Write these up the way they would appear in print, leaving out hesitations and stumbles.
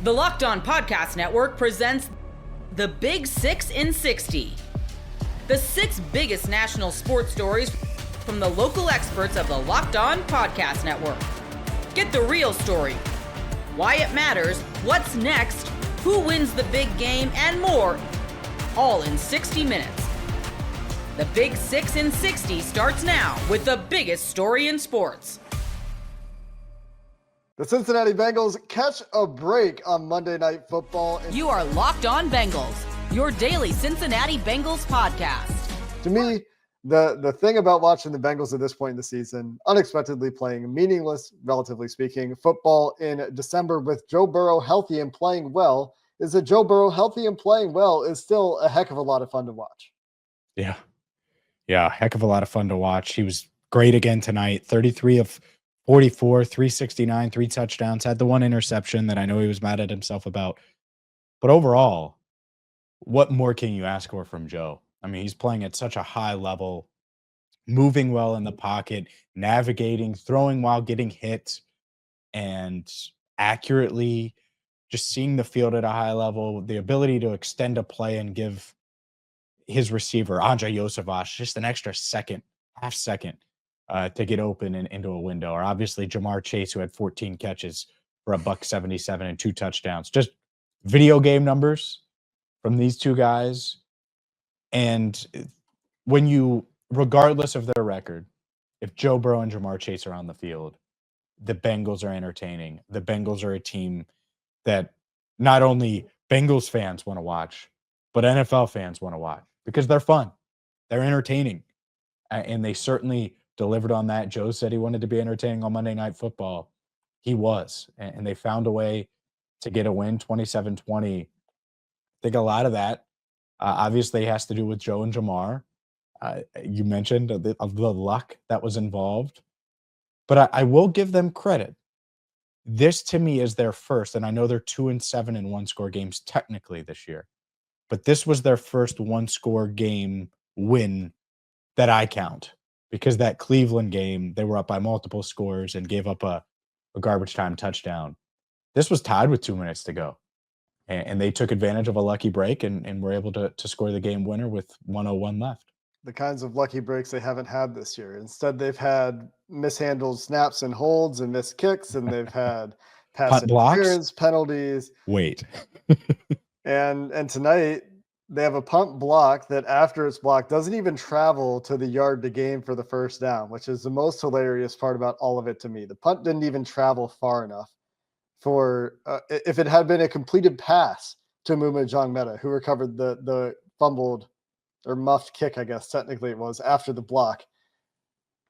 The Locked On Podcast Network presents the Big 6 in 60. The 6 biggest national sports stories from the local experts of the Locked On Podcast Network. Get the real story, why it matters, what's next, who wins the big game, and more, all in 60 minutes. The Big 6 in 60 starts now with the biggest story in sports. The Cincinnati Bengals catch a break on Monday Night Football. You are Locked On Bengals, your daily Cincinnati Bengals podcast. To me, the thing about watching the Bengals at this point in the season, unexpectedly playing meaningless, relatively speaking, football in December with Joe Burrow healthy and playing well, is that Joe Burrow healthy and playing well is still a heck of a lot of fun to watch. Yeah, heck of a lot of fun to watch. He was great again tonight, 33 of 44, 369, 3 touchdowns, had the one interception that I know he was mad at himself about. But overall, what more can you ask for from Joe? I mean, he's playing at such a high level, moving well in the pocket, navigating, throwing while getting hit, and accurately just seeing the field at a high level, the ability to extend a play and give his receiver, Andre Yosevach, just an extra half second to get open and into a window. Or obviously Jamar Chase, who had 14 catches for $177 and 2 touchdowns. Just video game numbers from these two guys. And when you, regardless of their record, if Joe Burrow and Jamar Chase are on the field, the Bengals are entertaining. The Bengals are a team that not only Bengals fans want to watch, but NFL fans want to watch because they're fun. They're entertaining. And they certainly delivered on that. Joe said he wanted to be entertaining on Monday Night Football. He was. And they found a way to get a win, 27-20. I think a lot of that obviously has to do with Joe and Jamar. You mentioned the luck that was involved. But I will give them credit. This, to me, is their first, and I know they're 2-7 in one-score games technically this year, but this was their first one-score game win that I count. Because that Cleveland game, they were up by multiple scores and gave up a garbage time touchdown. This was tied with 2 minutes to go. And they took advantage of a lucky break and were able to score the game winner with 1:01 left. The kinds of lucky breaks they haven't had this year. Instead, they've had mishandled snaps and holds and missed kicks, and they've had pass interference penalties. Wait. and tonight, they have a punt block that after it's blocked doesn't even travel to the yard to gain for the first down, which is the most hilarious part about all of it to me. The punt didn't even travel far enough for if it had been a completed pass to Muma Jongmeta, who recovered the fumbled or muffed kick, I guess technically it was, after the block.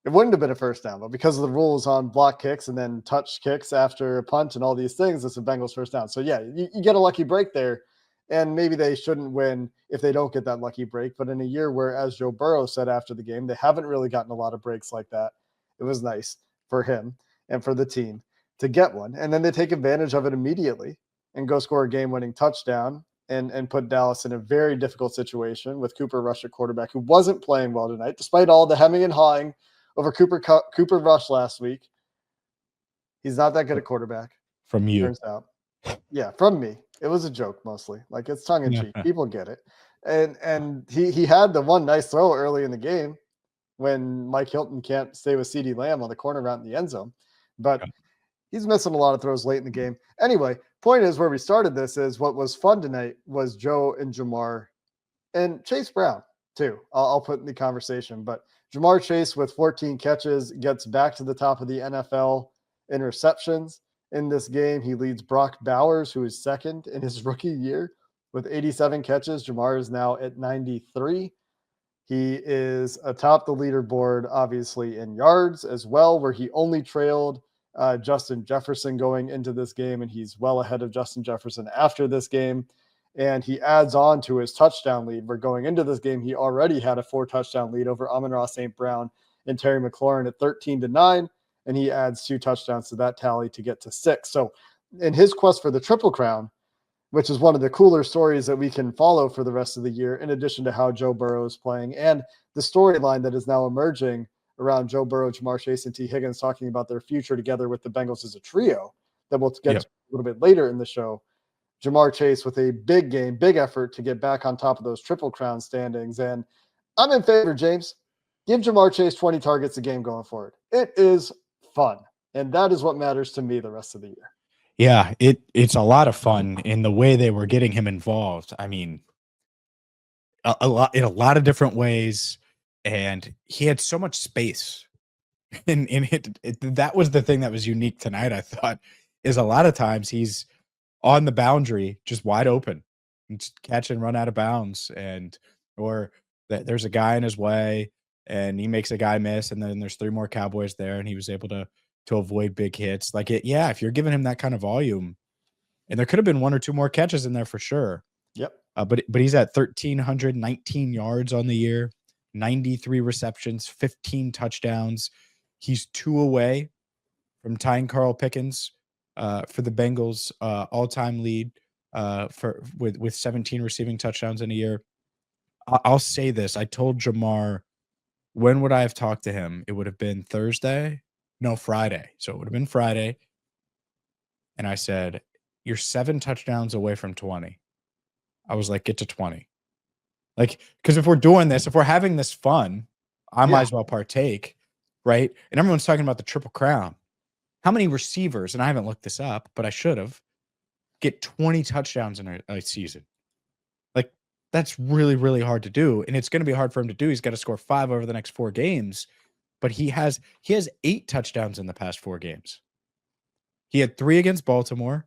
It wouldn't have been a first down, but because of the rules on block kicks and then touch kicks after a punt and all these things, it's a Bengals first down. So yeah, you get a lucky break there. And maybe they shouldn't win if they don't get that lucky break. But in a year where, as Joe Burrow said after the game, they haven't really gotten a lot of breaks like that, it was nice for him and for the team to get one. And then they take advantage of it immediately and go score a game-winning touchdown and put Dallas in a very difficult situation with Cooper Rush at quarterback, who wasn't playing well tonight, despite all the hemming and hawing over Cooper Rush last week. He's not that good a quarterback. From you. Turns out. Yeah, from me. It was a joke mostly. Like, it's tongue in cheek. People get it. And he had the one nice throw early in the game when Mike Hilton can't stay with CeeDee Lamb on the corner route in the end zone. But he's missing a lot of throws late in the game. Anyway, point is where we started this is what was fun tonight was Joe and Jamar and Chase Brown too. I'll put in the conversation. But Jamar Chase with 14 catches gets back to the top of the NFL interceptions. In this game, he leads Brock Bowers, who is second in his rookie year with 87 catches. Jamar is now at 93. He is atop the leaderboard, obviously, in yards as well, where he only trailed Justin Jefferson going into this game, and he's well ahead of Justin Jefferson after this game. And he adds on to his touchdown lead, where going into this game, he already had a 4-touchdown lead over Amon-Ra St. Brown and Terry McLaurin at 13-9. And he adds 2 touchdowns to that tally to get to 6. So in his quest for the Triple Crown, which is one of the cooler stories that we can follow for the rest of the year, in addition to how Joe Burrow is playing and the storyline that is now emerging around Joe Burrow, Jamar Chase, and T. Higgins talking about their future together with the Bengals as a trio that we'll get to a little bit later in the show. Jamar Chase with a big game, big effort to get back on top of those Triple Crown standings. And I'm in favor, James. Give Jamar Chase 20 targets a game going forward. It is fun. And that is what matters to me the rest of the year. Yeah, it's a lot of fun in the way they were getting him involved. I mean, a lot in a lot of different ways, and he had so much space. And that was the thing that was unique tonight, I thought, is a lot of times he's on the boundary, just wide open, and just catch and run out of bounds, or that there's a guy in his way, and he makes a guy miss, and then there's 3 more Cowboys there, and he was able to avoid big hits. Like if you're giving him that kind of volume, and there could have been 1 or 2 more catches in there for sure. Yep. But he's at 1,319 yards on the year, 93 receptions, 15 touchdowns. He's 2 away from tying Carl Pickens for the Bengals all-time lead with 17 receiving touchdowns in a year. I'll say this. I told Jamar, when would I have talked to him? It would have been Friday. So it would have been Friday. And I said, you're 7 touchdowns away from 20. I was like, get to 20. Like, because if we're doing this, if we're having this fun, I might as well partake, right? And everyone's talking about the Triple Crown. How many receivers, and I haven't looked this up, but I should have, get 20 touchdowns in a season? Like, that's really, really hard to do. And it's going to be hard for him to do. He's got to score 5 over the next 4 games. But he has 8 touchdowns in the past 4 games. He had 3 against Baltimore,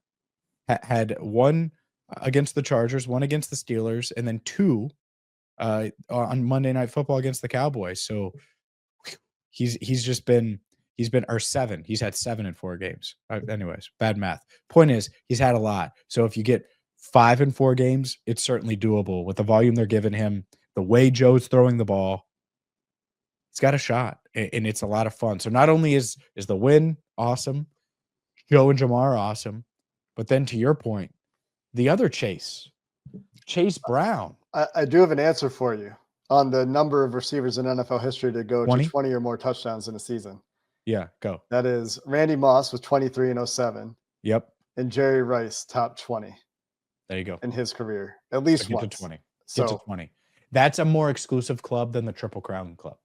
had 1 against the Chargers, 1 against the Steelers, and then 2 on Monday Night Football against the Cowboys. So he's or 7. He's had 7 in 4 games. Anyways, bad math. Point is, he's had a lot. So if you get 5 in 4 games, it's certainly doable with the volume they're giving him, the way Joe's throwing the ball. He's got a shot, and it's a lot of fun. So not only is the win awesome, Joe and Jamar are awesome, but then to your point, the other Chase Brown. I do have an answer for you on the number of receivers in NFL history to go 20? To 20 or more touchdowns in a season. Yeah, go. That is Randy Moss with 23 in 07. Yep. And Jerry Rice, top 20. There you go. In his career, at least once. Get to 20. Get to 20. That's a more exclusive club than the Triple Crown Club.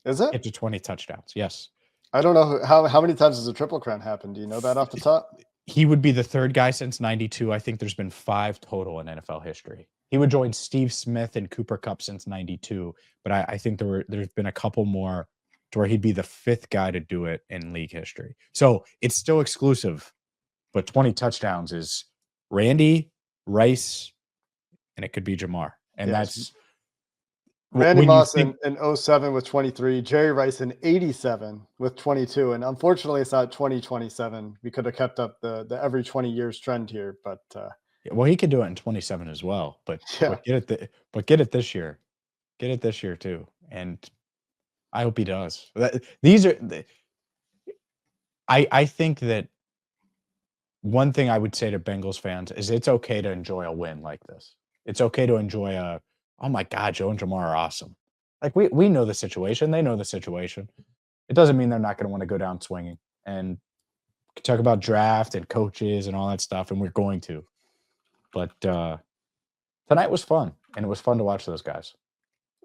Is it? Get to 20 touchdowns. Yes. I don't know how many times has a Triple Crown happened. Do you know that off the top? He would be the 3rd guy since 92. I think there's been 5 total in NFL history. He would join Steve Smith and Cooper Kupp since 92. But I think there's been a couple more to where he'd be the 5th guy to do it in league history. So it's still exclusive, but 20 touchdowns is Randy, Rice, and it could be Jamar. And that's Randy Moss in 07 with 23, Jerry Rice in 87 with 22. And unfortunately, it's not 2027. We could have kept up the every 20 years trend here, but well, he could do it in 27 as well. But get it this year. Get it this year too. And I hope he does. I think that one thing I would say to Bengals fans is it's okay to enjoy a win like this. It's okay to enjoy oh my God, Joe and Jamar are awesome. Like we know the situation. They know the situation. It doesn't mean they're not going to want to go down swinging. And we can talk about draft and coaches and all that stuff, and we're going to. But tonight was fun, and it was fun to watch those guys.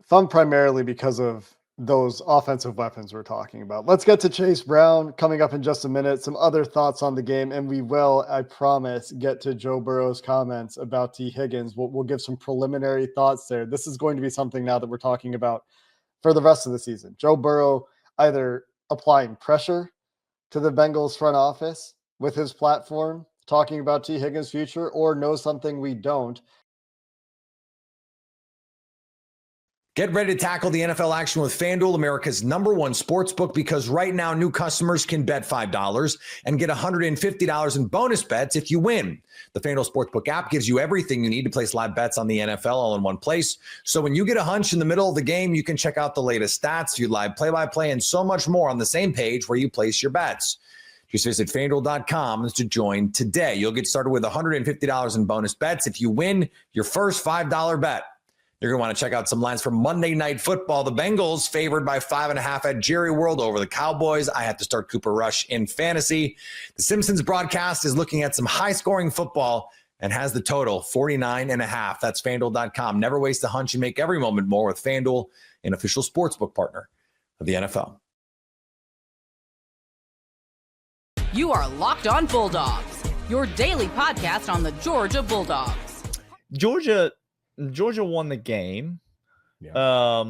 Fun primarily because of those offensive weapons we're talking about. Let's get to Chase Brown coming up in just a minute. Some other thoughts on the game, and we will, I promise, get to Joe Burrow's comments about T. Higgins. We'll give some preliminary thoughts there. This is going to be something now that we're talking about for the rest of the season. Joe Burrow either applying pressure to the Bengals front office with his platform, talking about T. Higgins' future, or knows something we don't. Get ready to tackle the NFL action with FanDuel, America's #1 sportsbook, because right now new customers can bet $5 and get $150 in bonus bets if you win. The FanDuel Sportsbook app gives you everything you need to place live bets on the NFL all in one place. So when you get a hunch in the middle of the game, you can check out the latest stats, view live play-by-play, and so much more on the same page where you place your bets. Just visit FanDuel.com to join today. You'll get started with $150 in bonus bets if you win your first $5 bet. You're going to want to check out some lines from Monday Night Football. The Bengals favored by 5.5 at Jerry World over the Cowboys. I have to start Cooper Rush in fantasy. The Simpsons broadcast is looking at some high-scoring football and has the total 49.5. That's FanDuel.com. Never waste a hunch and make every moment more with FanDuel, an official sportsbook partner of the NFL. You are Locked On Bulldogs, your daily podcast on the Georgia Bulldogs. Georgia won the game. Yeah.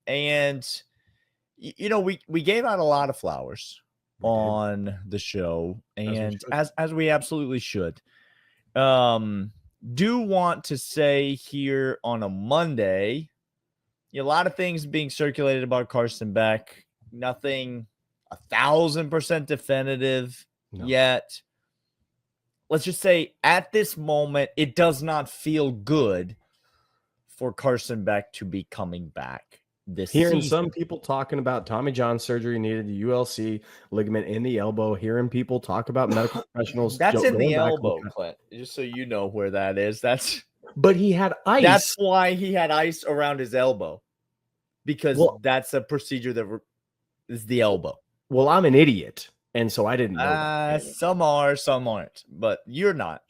And you know, we gave out a lot of flowers on the show, and as we absolutely should. Do want to say here on a Monday, a lot of things being circulated about Carson Beck. Nothing 1,000% definitive yet. Let's just say at this moment, it does not feel good for Carson Beck to be coming back this Hearing season. some people talking about Tommy John surgery needed, the ULC ligament in the elbow, hearing people talk about medical professionals. That's in the going back elbow, on- Clint. Just so you know where that is. But he had ice. That's why he had ice around his elbow, because that's a procedure that is the elbow. Well, I'm an idiot, and so I didn't know that. Some are, some aren't, but you're not.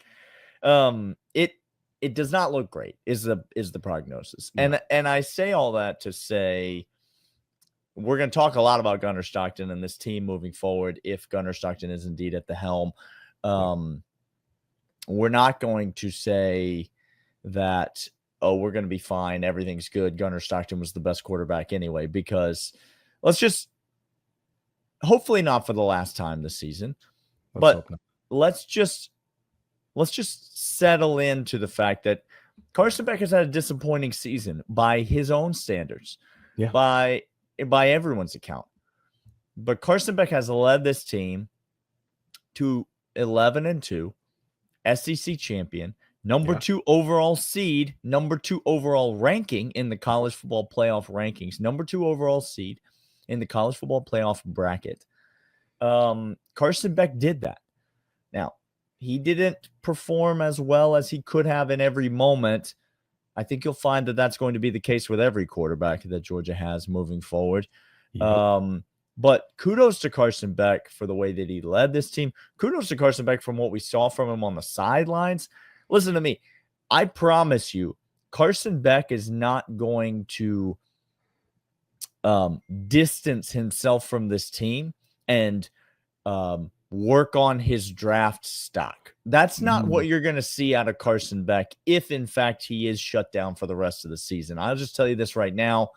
It does not look great is the prognosis. No. And I say all that to say we're going to talk a lot about Gunnar Stockton and this team moving forward if Gunnar Stockton is indeed at the helm. We're not going to say that, we're going to be fine, everything's good, Gunnar Stockton was the best quarterback anyway, because hopefully not for the last time this season, but let's just settle into the fact that Carson Beck has had a disappointing season by his own standards, by everyone's account. But Carson Beck has led this team to 11-2, SEC champion, number 2 overall seed, number 2 overall ranking in the college football playoff rankings, number 2 overall seed in the college football playoff bracket. Carson Beck did that. Now, he didn't perform as well as he could have in every moment. I think you'll find that that's going to be the case with every quarterback that Georgia has moving forward. But kudos to Carson Beck for the way that he led this team. Kudos to Carson Beck from what we saw from him on the sidelines. Listen to me. I promise you, Carson Beck is not going to distance himself from this team and work on his draft stock. That's not what you're going to see out of Carson Beck if, in fact, he is shut down for the rest of the season. I'll just tell you this right now.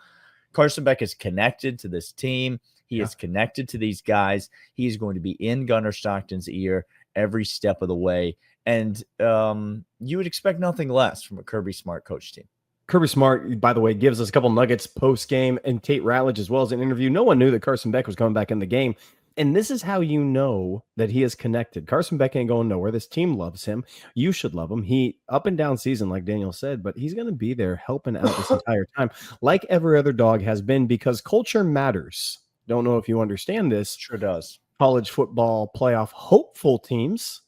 Carson Beck is connected to this team. He is connected to these guys. He's going to be in Gunnar Stockton's ear every step of the way. And you would expect nothing less from a Kirby Smart coach team. Kirby Smart, by the way, gives us a couple nuggets post-game, and Tate Ratledge as well as an interview. No one knew that Carson Beck was coming back in the game. And this is how you know that he is connected. Carson Beck ain't going nowhere. This team loves him. You should love him. He up and down season, like Daniel said, but he's going to be there helping out this entire time, like every other dog has been, because culture matters. Don't know if you understand this. Sure does. College football playoff hopeful teams.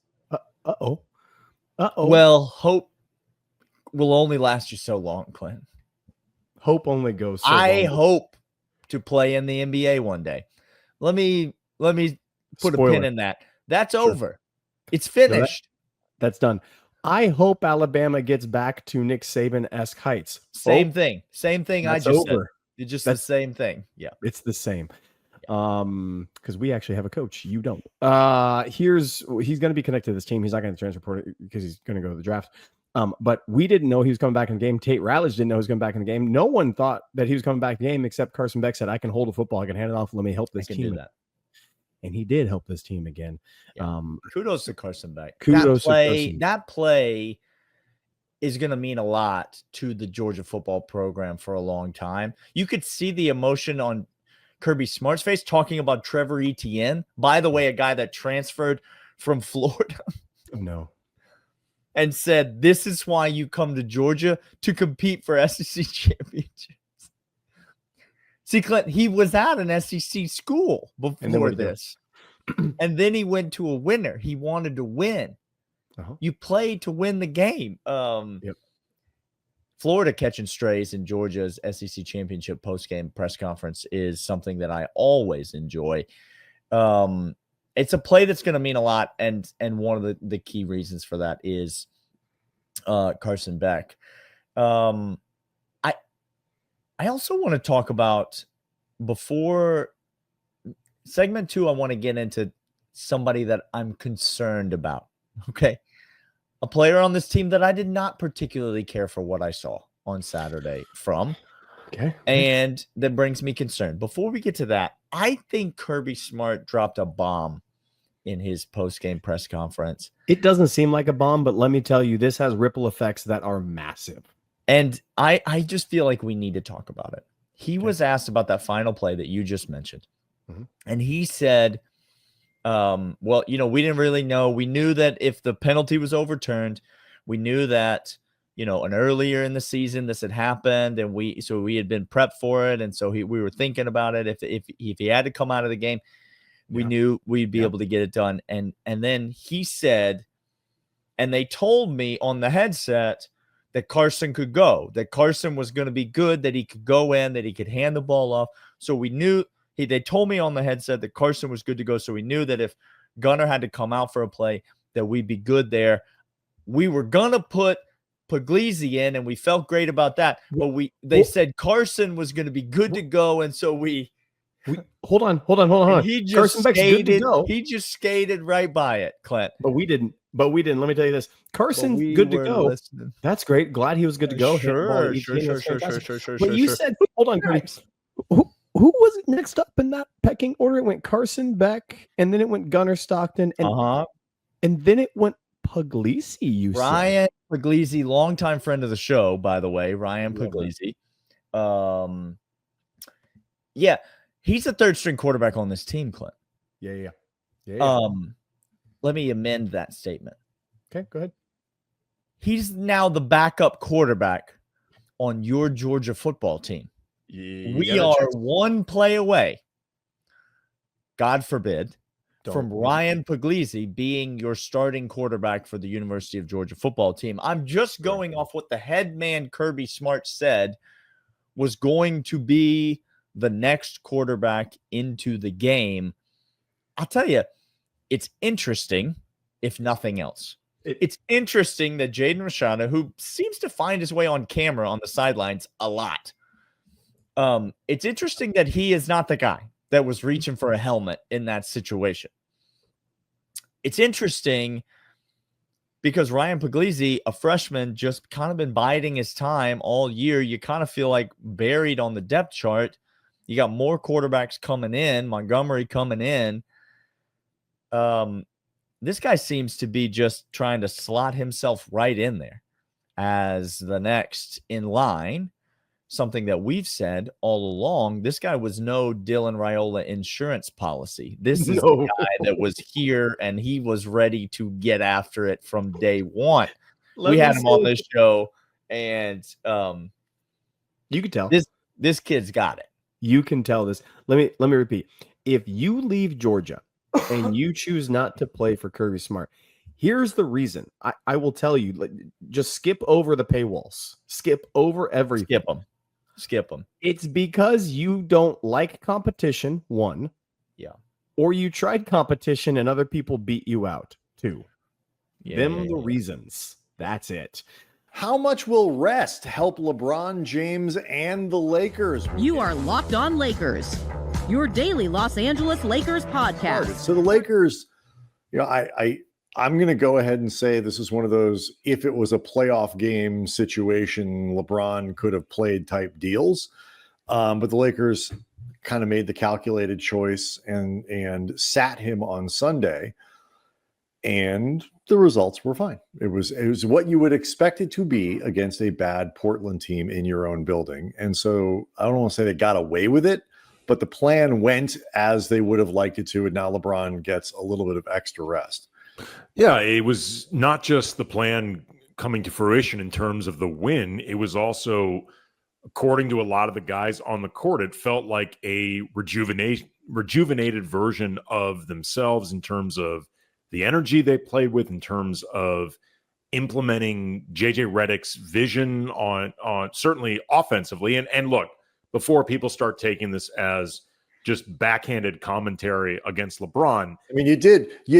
Well, hope will only last you so long, Clint. Hope only goes so I long. hope to play in the NBA one day. Let me put Spoiler. a pin in that. That's over. It's finished. That's done. I hope Alabama gets back to Nick Saban-esque heights. Same thing. Same thing I That's just said. over. It's just That's- the same thing. Yeah. It's the same. Because we actually have a coach. You don't. He's going to be connected to this team. He's not going to transfer because he's going to go to the draft. But we didn't know he was coming back in the game. Tate Ratledge didn't know he was coming back in the game. No one thought that he was coming back in the game except Carson Beck said, I can hold a football. I can hand it off. Let me help this I can team. do that. And he did help this team again. Yeah. Kudos to Carson Beck. Kudos to Carson. That play is going to mean a lot to the Georgia football program for a long time. You could see the emotion on Kirby Smart's face talking about Trevor Etienne. By the way, a guy that transferred from Florida. Oh, no. And said, this is why you come to Georgia, to compete for SEC championships. See, Clint, he was at an SEC school before this. And then he went to a winner. He wanted to win. You play to win the game. Florida catching strays in Georgia's SEC championship postgame press conference is something that I always enjoy. It's a play that's going to mean a lot. And one of the key reasons for that is Carson Beck. I also want to talk about, before segment 2, I want to get into somebody that I'm concerned about. Okay. A player on this team that I did not particularly care for what I saw on Saturday from. Okay. And that brings me concern. Before we get to that, I think Kirby Smart dropped a bomb in his post-game press conference. It doesn't seem like a bomb, but let me tell you, this has ripple effects that are massive. And I just feel like we need to talk about it. He was asked about that final play that you just mentioned. Mm-hmm. And he said, well, we didn't really know. We knew that if the penalty was overturned, we knew that, an earlier in the season this had happened, and we had been prepped for it. And so we were thinking about it. If he had to come out of the game, we knew we'd be able to get it done. And then he said, and they told me on the headset that Carson could go, that Carson was going to be good, that he could go in, that he could hand the ball off. So we knew they told me on the headset that Carson was good to go. So we knew that if Gunnar had to come out for a play, that we'd be good there. We were going to put Puglisi in, and we felt great about that. But they said Carson was going to be good to go. And so we hold on. He just Carson Beck's good to go. He just skated right by it, Clint. But we didn't. Let me tell you this. Carson's good to go. Listening. That's great. Glad he was good to go. Sure. But you said, hold on, Chris. Who was it next up in that pecking order? It went Carson Beck, and then it went Gunnar Stockton, and then it went Puglisi. Ryan Puglisi, longtime friend of the show, by the way. Ryan Puglisi. Yeah, he's a third string quarterback on this team, Clint. Yeah. Let me amend that statement. Okay, go ahead. He's now the backup quarterback on your Georgia football team. We are one play away, God forbid, from Ryan Puglisi being your starting quarterback for the University of Georgia football team. I'm just going off what the head man Kirby Smart said was going to be the next quarterback into the game. I'll tell you, it's interesting, if nothing else. It's interesting that Jaden Rashada, who seems to find his way on camera on the sidelines a lot, it's interesting that he is not the guy that was reaching for a helmet in that situation. It's interesting because Ryan Puglisi, a freshman, just kind of been biding his time all year. You kind of feel like buried on the depth chart. You got more quarterbacks coming in, Montgomery coming in. This guy seems to be just trying to slot himself right in there as the next in line. Something that we've said all along, this guy was no Dylan Raiola insurance policy. This is the guy that was here, and he was ready to get after it from day one. We had him on this show, and you could tell this kid's got it. You can tell this. Let me repeat. If you leave Georgia and you choose not to play for Kirby Smart, here's the reason. I will tell you, just skip over the paywalls. Skip over everything. Skip them. It's because you don't like competition, one. Yeah. Or you tried competition and other people beat you out, two. The reasons. That's it. How much will rest help LeBron James and the Lakers? You are Locked On Lakers, your daily Los Angeles Lakers podcast. So the Lakers, I'm going to go ahead and say this is one of those, if it was a playoff game situation, LeBron could have played type deals. But the Lakers kind of made the calculated choice and sat him on Sunday. And the results were fine. It was what you would expect it to be against a bad Portland team in your own building. And so I don't want to say they got away with it, but the plan went as they would have liked it to. And now LeBron gets a little bit of extra rest. Yeah, it was not just the plan coming to fruition in terms of the win. It was also, according to a lot of the guys on the court, it felt like a rejuvenated version of themselves in terms of the energy they played with, in terms of implementing JJ Redick's vision on certainly offensively. And look, before people start taking this as just backhanded commentary against LeBron. I mean, you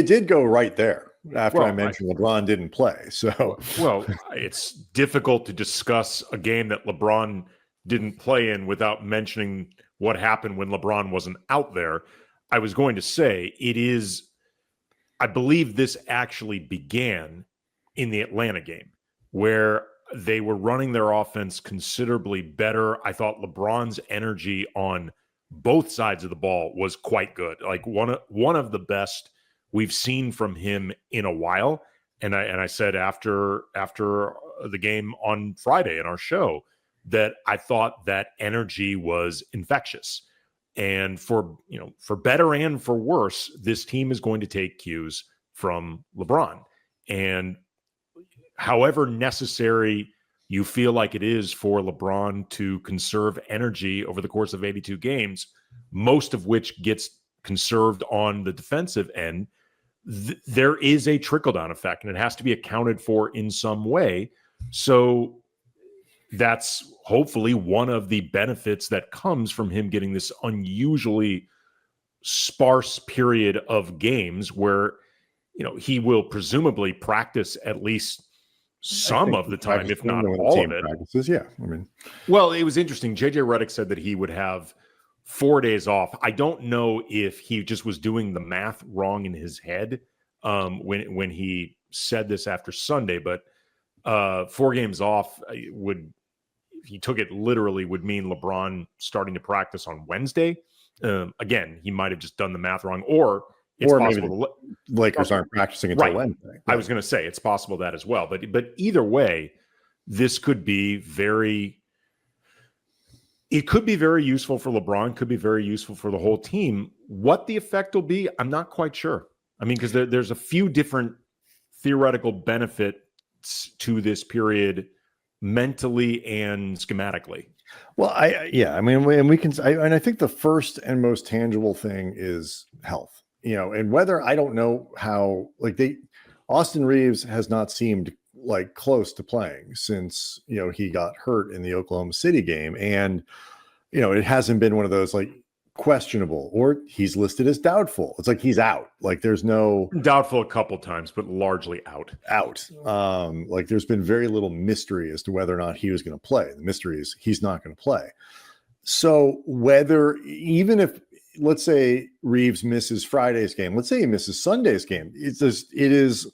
did go right there. after I mentioned LeBron didn't play. So, well, it's difficult to discuss a game that LeBron didn't play in without mentioning what happened when LeBron wasn't out there. I was going to say I believe this actually began in the Atlanta game where they were running their offense considerably better. I thought LeBron's energy on both sides of the ball was quite good. Like one of the best we've seen from him in a while. And I said after the game on Friday in our show that I thought that energy was infectious. And for better and for worse, this team is going to take cues from LeBron. And however necessary you feel like it is for LeBron to conserve energy over the course of 82 games, most of which gets conserved on the defensive end, there is a trickle-down effect, and it has to be accounted for in some way. So that's hopefully one of the benefits that comes from him getting this unusually sparse period of games where, he will presumably practice at least some of the time, if not all of it. Practices, yeah. Well, it was interesting. JJ Redick said that he would have 4 days off. I don't know if he just was doing the math wrong in his head when he said this after Sunday, but 4 games off would, if he took it literally, would mean LeBron starting to practice on Wednesday. Again, he might have just done the math wrong, or it's possible the Lakers aren't practicing until Wednesday. Right. I was going to say it's possible that as well, but either way, this could be very useful for LeBron, could be very useful for the whole team. What the effect will be, I'm not quite sure. I mean, because there's a few different theoretical benefits to this period mentally and schematically. Well, I think the first and most tangible thing is health, and whether, I don't know how, Austin Reeves has not seemed like close to playing since, he got hurt in the Oklahoma City game. And, it hasn't been one of those questionable, or he's listed as doubtful. It's he's out. There's no doubtful a couple times, but largely out. There's been very little mystery as to whether or not he was going to play. The mystery is he's not going to play. So even if, let's say Reeves misses Friday's game, let's say he misses Sunday's game, it is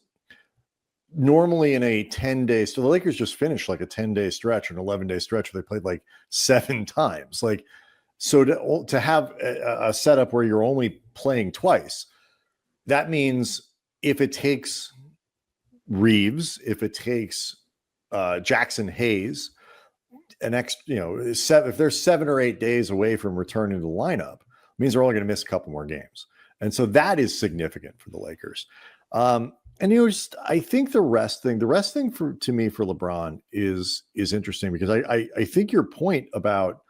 normally in a 10-day, so the Lakers just finished a 10-day stretch, an 11-day stretch where they played 7 times. So to have a setup where you're only playing twice, that means if it takes Reeves, if it takes Jackson Hayes, an extra, if they're 7 or 8 days away from returning to the lineup, it means they're only going to miss a couple more games. And so that is significant for the Lakers. I think the rest thing to me for LeBron is interesting, because I think your point about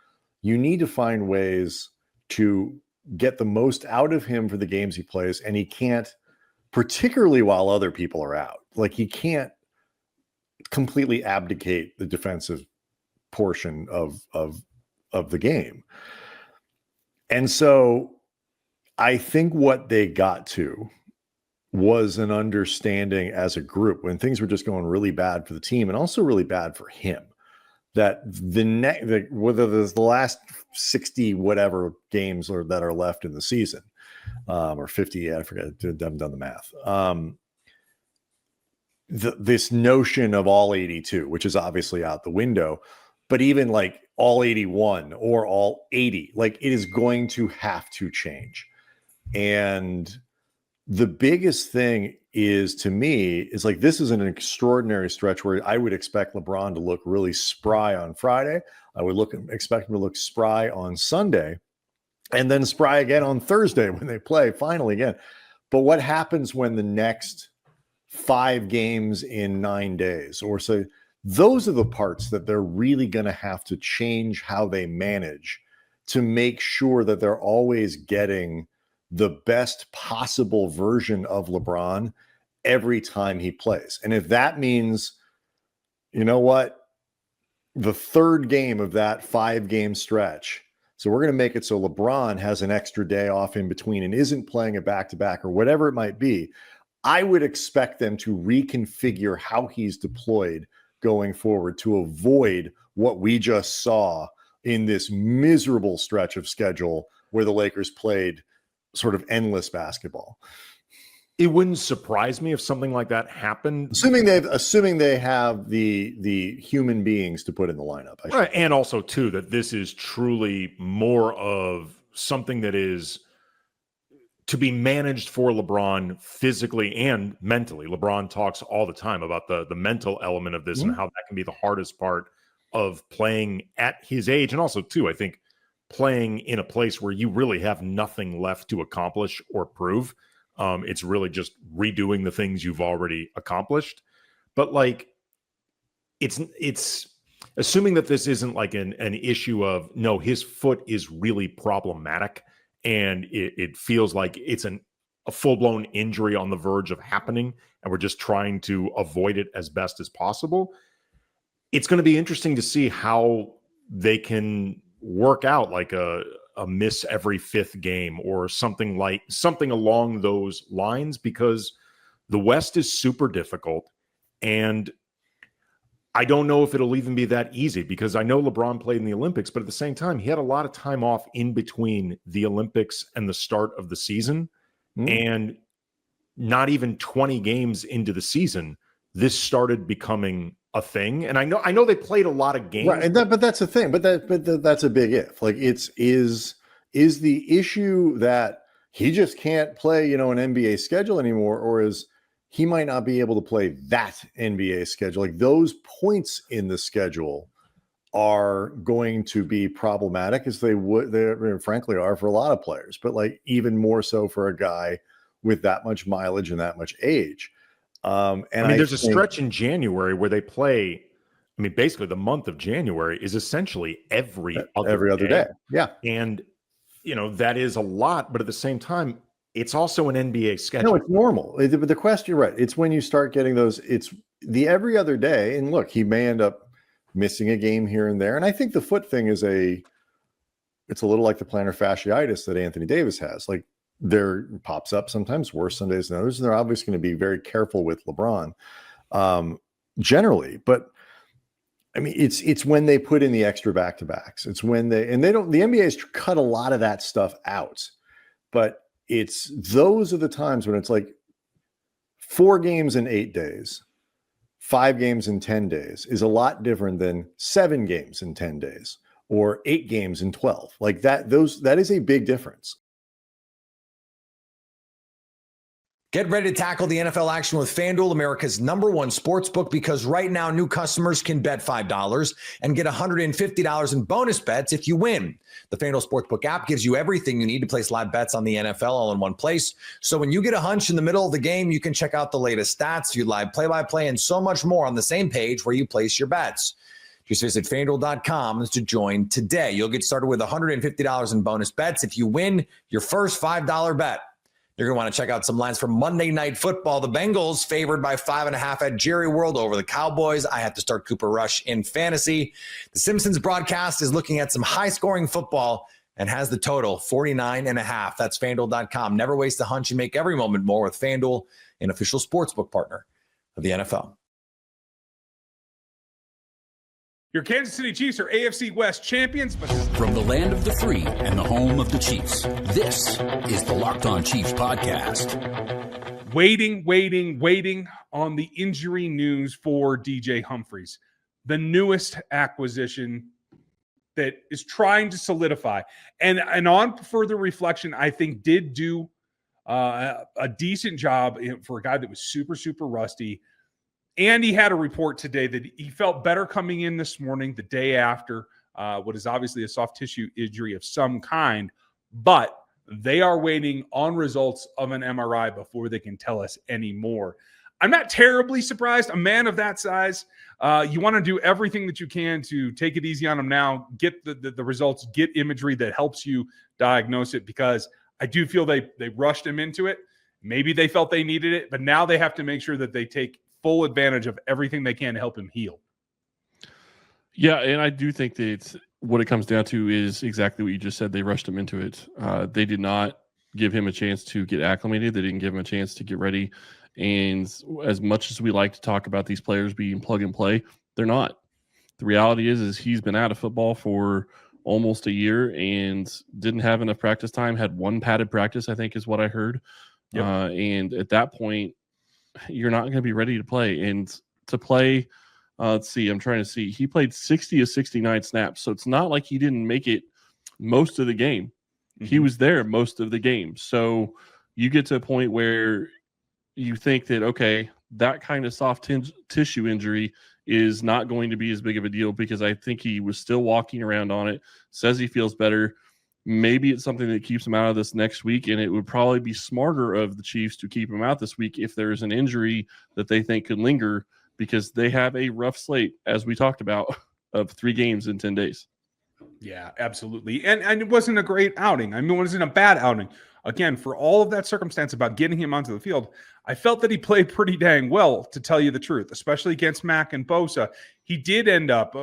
you need to find ways to get the most out of him for the games he plays, and he can't, particularly while other people are out. He can't completely abdicate the defensive portion of the game. And so I think what they got to was an understanding as a group when things were just going really bad for the team and also really bad for him, that whether there's the last 60 whatever games that are left in the season, or 50, I forget, I haven't done the math. This notion of all 82, which is obviously out the window, but even all 81 or all 80, it is going to have to change. And the biggest thing is, to me, is this is an extraordinary stretch where I would expect LeBron to look really spry on Friday. I would expect him to look spry on Sunday, and then spry again on Thursday when they play finally again. But what happens when the next 5 games in 9 days, or so, those are the parts that they're really going to have to change how they manage to make sure that they're always getting the best possible version of LeBron every time he plays. And if that means, the third game of that 5-game stretch, so we're going to make it so LeBron has an extra day off in between and isn't playing a back-to-back or whatever it might be, I would expect them to reconfigure how he's deployed going forward to avoid what we just saw in this miserable stretch of schedule where the Lakers played sort of endless basketball. It wouldn't surprise me if something like that happened. Assuming they have the human beings to put in the lineup. Right. And also, too, that this is truly more of something that is to be managed for LeBron physically and mentally. LeBron talks all the time about the mental element of this and how that can be the hardest part of playing at his age. And also, too, I think playing in a place where you really have nothing left to accomplish or prove. It's really just redoing the things you've already accomplished. But like, it's assuming that this isn't like an issue of, no, his foot is really problematic and it feels like it's a full-blown injury on the verge of happening, and we're just trying to avoid it as best as possible. It's going to be interesting to see how they can work out like a miss every fifth game or something along those lines, because the West is super difficult. And I don't know if it'll even be that easy, because I know LeBron played in the Olympics, but at the same time, he had a lot of time off in between the Olympics and the start of the season. And not even 20 games into the season, this started becoming a thing. And I know they played a lot of games, right? But that's the thing. But that's a big if. Like, is the issue that he just can't play, an NBA schedule anymore, or is he might not be able to play that NBA schedule? Like, those points in the schedule are going to be problematic, as they frankly are for a lot of players, but like even more so for a guy with that much mileage and that much age. And there's a stretch in January where they play. Basically the month of January is essentially every other day. Yeah. And, that is a lot, but at the same time, it's also an NBA schedule. No, it's normal. But the question, you're right. It's when you start getting those, it's the every other day. And look, he may end up missing a game here and there. And I think the foot thing is it's a little like the plantar fasciitis that Anthony Davis has. Like, there pops up sometimes worse some days than others. And they're obviously going to be very careful with LeBron generally. But it's when they put in the extra back-to-backs. It's when the NBA's cut a lot of that stuff out. But those are the times when it's like 4 games in 8 days, 5 games in 10 days is a lot different than 7 games in 10 days or 8 games in 12. Like that is a big difference. Get ready to tackle the NFL action with FanDuel, America's #1 sportsbook, because right now new customers can bet $5 and get $150 in bonus bets if you win. The FanDuel Sportsbook app gives you everything you need to place live bets on the NFL all in one place. So when you get a hunch in the middle of the game, you can check out the latest stats, view live play-by-play, and so much more on the same page where you place your bets. Just visit FanDuel.com to join today. You'll get started with $150 in bonus bets if you win your first $5 bet. You're going to want to check out some lines for Monday Night Football. The Bengals favored by 5.5 at Jerry World over the Cowboys. I have to start Cooper Rush in fantasy. The Simpsons broadcast is looking at some high-scoring football and has the total 49.5. That's FanDuel.com. Never waste a hunch. You make every moment more with FanDuel, an official sportsbook partner of the NFL. Your Kansas City Chiefs are AFC West champions. But from the land of the free and the home of the Chiefs, this is the Locked On Chiefs podcast. Waiting on the injury news for DJ Humphries, the newest acquisition that is trying to solidify. And on further reflection, I think did do a decent job for a guy that was super, super rusty. And he had a report today that he felt better coming in this morning, the day after what is obviously a soft tissue injury of some kind. But they are waiting on results of an MRI before they can tell us any more. I'm not terribly surprised. A man of that size, you want to do everything that you can to take it easy on him now, get the results, get imagery that helps you diagnose it, because I do feel they rushed him into it. Maybe they felt they needed it, but now they have to make sure that they take full advantage of everything they can to help him heal. Yeah, and I do think that what it comes down to is exactly what you just said. They rushed him into it. They did not give him a chance to get acclimated. They didn't give him a chance to get ready And as much as we like to talk about these players being plug and play, they're not. The reality is he's been out of football for almost a year and didn't have enough practice time, had one padded practice, I think is what I heard. Yep. And at that point, you're not going to be ready to play. And to play, let's see, I'm trying to see. He played 60 of 69 snaps. So it's not like he didn't make it most of the game. Mm-hmm. He was there most of the game. So you get to a point where you think that, okay, that kind of soft tissue injury is not going to be as big of a deal, because I think he was still walking around on it, says he feels better. Maybe it's something that keeps him out of this next week, and it would probably be smarter of the Chiefs to keep him out this week if there's an injury that they think could linger, because they have a rough slate, as we talked about, of 3 games in 10 days. Yeah, absolutely. And it wasn't a great outing. I mean, it wasn't a bad outing. Again, for all of that circumstance about getting him onto the field, I felt that he played pretty dang well, to tell you the truth, especially against Mack and Bosa. He did end up,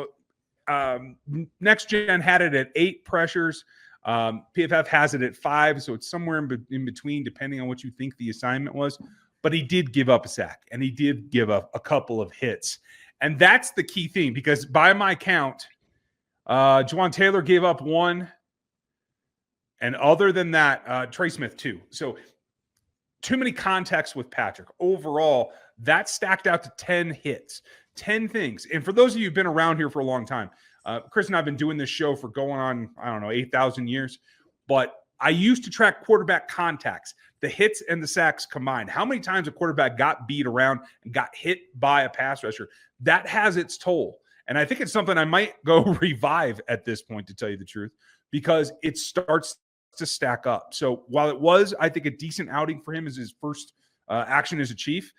Next Gen had it at 8 pressures. PFF has it at 5, so it's somewhere in between, depending on what you think the assignment was. But he did give up a sack, and he did give up a couple of hits. And that's the key thing, because by my count, Juwan Taylor gave up 1. And other than that, Trey Smith, 2. So too many contacts with Patrick. Overall, that stacked out to 10 hits, 10 things. And for those of you who've been around here for a long time, Chris and I have been doing this show for going on, 8,000 years. But I used to track quarterback contacts, the hits and the sacks combined. How many times a quarterback got beat around and got hit by a pass rusher? That has its toll. And I think it's something I might go revive at this point, to tell you the truth, because it starts to stack up. So while it was, I think, a decent outing for him as his first action as a Chief,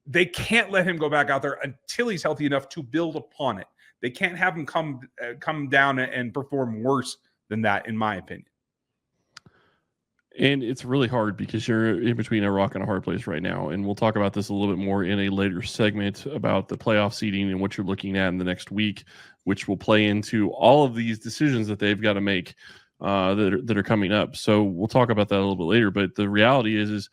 they can't let him go back out there until he's healthy enough to build upon it. They can't have him come down and perform worse than that, in my opinion. And it's really hard because you're in between a rock and a hard place right now. And we'll talk about this a little bit more in a later segment about the playoff seeding and what you're looking at in the next week, which will play into all of these decisions that they've got to make that are coming up. So we'll talk about that a little bit later. But the reality is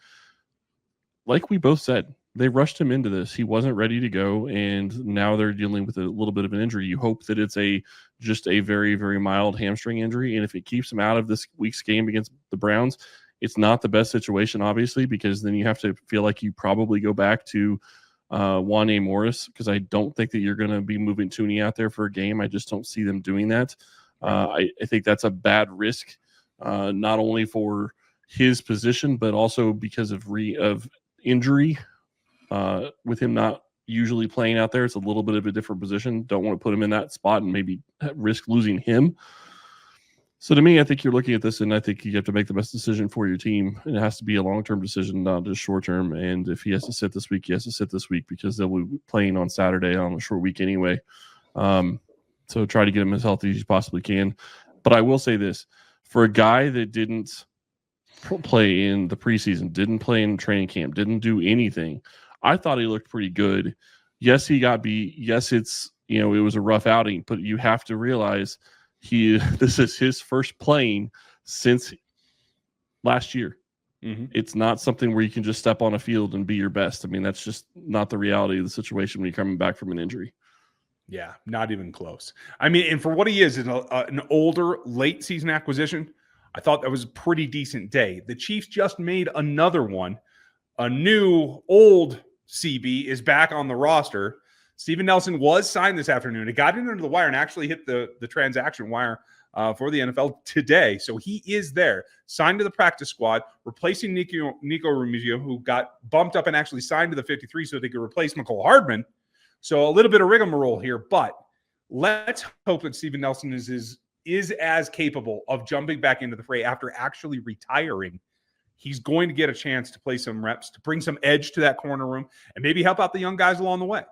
like we both said, they rushed him into this. He wasn't ready to go, and now they're dealing with a little bit of an injury. You hope that it's just a very, very mild hamstring injury, and if it keeps him out of this week's game against the Browns, it's not the best situation, obviously, because then you have to feel like you probably go back to Wanya Morris, because I don't think that you're going to be moving Tooney out there for a game. I just don't see them doing that. I think that's a bad risk, not only for his position, but also because of injury. With him not usually playing out there, it's a little bit of a different position. Don't want to put him in that spot and maybe risk losing him. So to me, I think you're looking at this, and I think you have to make the best decision for your team. And it has to be a long-term decision, not just short-term. And if he has to sit this week, he has to sit this week, because they'll be playing on Saturday on a short week anyway. So try to get him as healthy as you possibly can. But I will say this, for a guy that didn't play in the preseason, didn't play in training camp, didn't do anything, I thought he looked pretty good. Yes, he got beat. Yes, it was a rough outing, but you have to realize this is his first playing since last year. Mm-hmm. It's not something where you can just step on a field and be your best. I mean, that's just not the reality of the situation when you're coming back from an injury. Yeah, not even close. I mean, and for what he is an older, late season acquisition, I thought that was a pretty decent day. The Chiefs just made another one. A new old CB is back on the roster. Steven Nelson was signed this afternoon. It got in under the wire and actually hit the transaction wire for the NFL today. So he is there, signed to the practice squad, replacing Nico Remigio, who got bumped up and actually signed to the 53 so they could replace McCole Hardman. So a little bit of rigmarole here, but let's hope that Steven Nelson is as capable of jumping back into the fray after actually retiring. He's going to get a chance to play some reps, to bring some edge to that corner room, and maybe help out the young guys along the way.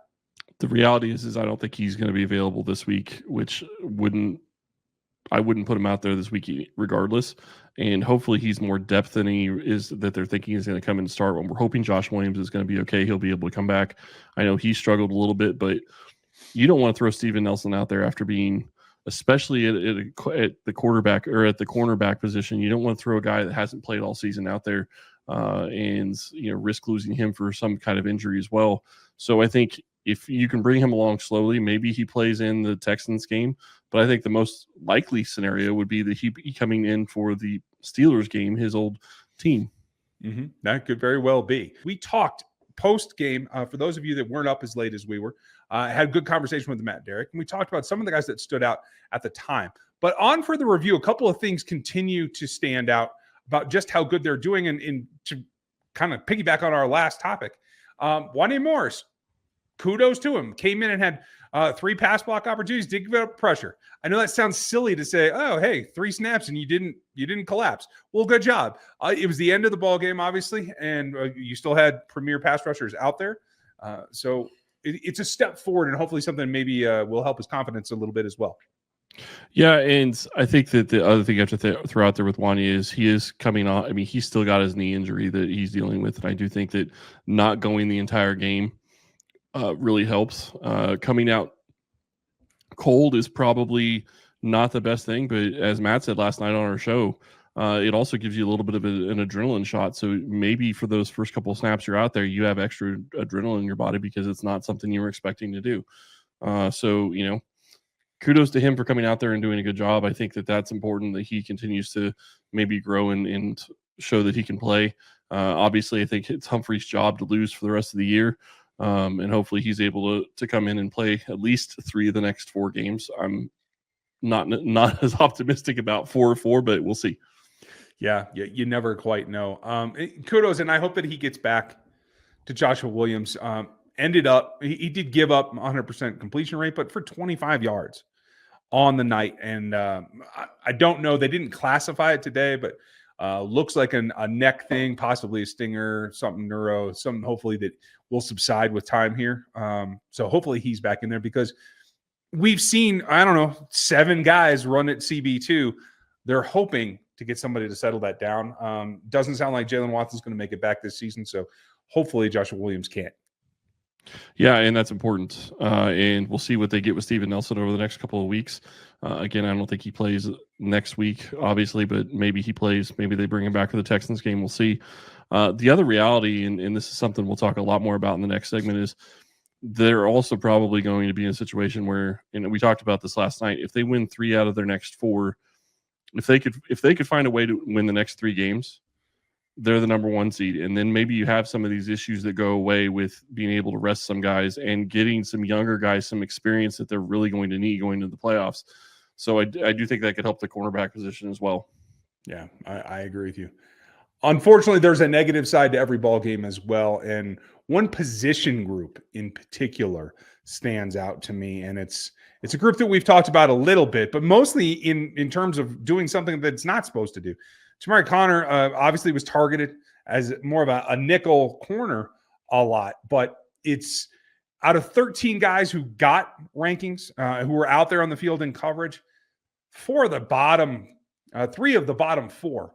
The reality is I don't think he's going to be available this week, which I wouldn't put him out there this week regardless. And hopefully he's more depth than he is that they're thinking is going to come and start. When we're hoping Josh Williams is going to be okay, he'll be able to come back. I know he struggled a little bit, but you don't want to throw Steven Nelson out there after being, especially at the quarterback or at the cornerback position. You don't want to throw a guy that hasn't played all season out there and risk losing him for some kind of injury as well. So I think if you can bring him along slowly, maybe he plays in the Texans game. But I think the most likely scenario would be that he be coming in for the Steelers game, his old team. Mm-hmm. That could very well be. We talked post-game, for those of you that weren't up as late as we were, had a good conversation with Matt Derrick, and we talked about some of the guys that stood out at the time. But on for the review, a couple of things continue to stand out about just how good they're doing. And to kind of piggyback on our last topic, Wanya Morris, kudos to him. Came in and had 3 pass block opportunities, did give up pressure. I know that sounds silly to say, oh, hey, 3 snaps and you didn't collapse. Well, good job. It was the end of the ball game, obviously, and you still had premier pass rushers out there. So it's a step forward, and hopefully something maybe will help his confidence a little bit as well. Yeah, and I think that the other thing you have to throw out there with Wanya is he is coming on. I mean, he's still got his knee injury that he's dealing with, and I do think that not going the entire game really helps. Coming out cold is probably not the best thing, but as Matt said last night on our show, it also gives you a little bit of an adrenaline shot. So maybe for those first couple of snaps you're out there, you have extra adrenaline in your body because it's not something you were expecting to do. So, kudos to him for coming out there and doing a good job. I think that that's important that he continues to maybe grow and show that he can play. Obviously, I think it's Humphrey's job to lose for the rest of the year. And hopefully he's able to come in and play at least 3 of the next 4 games. I'm not as optimistic about 4-4, but we'll see. Yeah, you never quite know. Kudos, and I hope that he gets back to Joshua Williams. Ended up, he did give up 100% completion rate, but for 25 yards on the night. And I don't know, they didn't classify it today, but looks like a neck thing, possibly a stinger, something neuro, something hopefully that will subside with time here. So hopefully he's back in there, because we've seen, 7 guys run at CB2. They're hoping to get somebody to settle that down. Doesn't sound like Jalen Watson's going to make it back this season. So hopefully Joshua Williams can't. Yeah, and that's important. And we'll see what they get with Steven Nelson over the next couple of weeks. Again, I don't think he plays next week, obviously, but maybe he plays. Maybe they bring him back for the Texans game. We'll see. The other reality, and this is something we'll talk a lot more about in the next segment, is they're also probably going to be in a situation where, we talked about this last night, if they win 3 out of their next 4, if they could find a way to win the next 3 games, they're the number 1 seed. And then maybe you have some of these issues that go away with being able to rest some guys and getting some younger guys some experience that they're really going to need going into the playoffs. So I do think that could help the cornerback position as well. Yeah, I agree with you. Unfortunately, there's a negative side to every ball game as well. And one position group in particular stands out to me. And it's a group that we've talked about a little bit, but mostly in terms of doing something that it's not supposed to do. Tamari Connor obviously was targeted as more of a nickel corner a lot, but it's out of 13 guys who got rankings, who were out there on the field in coverage, 3 of the bottom 4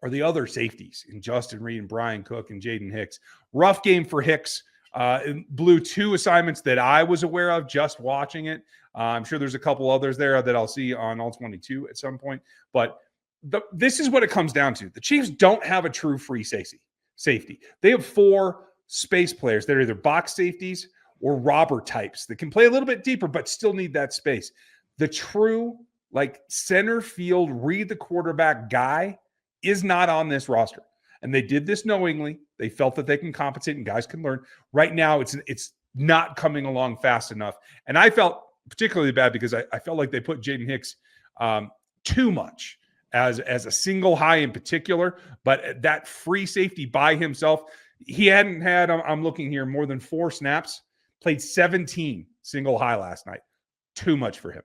are the other safeties in Justin Reed and Brian Cook and Jaden Hicks. Rough game for Hicks. Blew 2 assignments that I was aware of just watching it. I'm sure there's a couple others there that I'll see on all 22 at some point, but this is what it comes down to. The Chiefs don't have a true free safety. They have 4 space players that are either box safeties or robber types that can play a little bit deeper but still need that space. The true center field, read the quarterback guy is not on this roster. And they did this knowingly. They felt that they can compensate and guys can learn. Right now, it's not coming along fast enough. And I felt particularly bad because I felt like they put Jaden Hicks too much as a single high in particular. But that free safety by himself, he hadn't had, I'm looking here, more than 4 snaps, played 17 single high last night. Too much for him.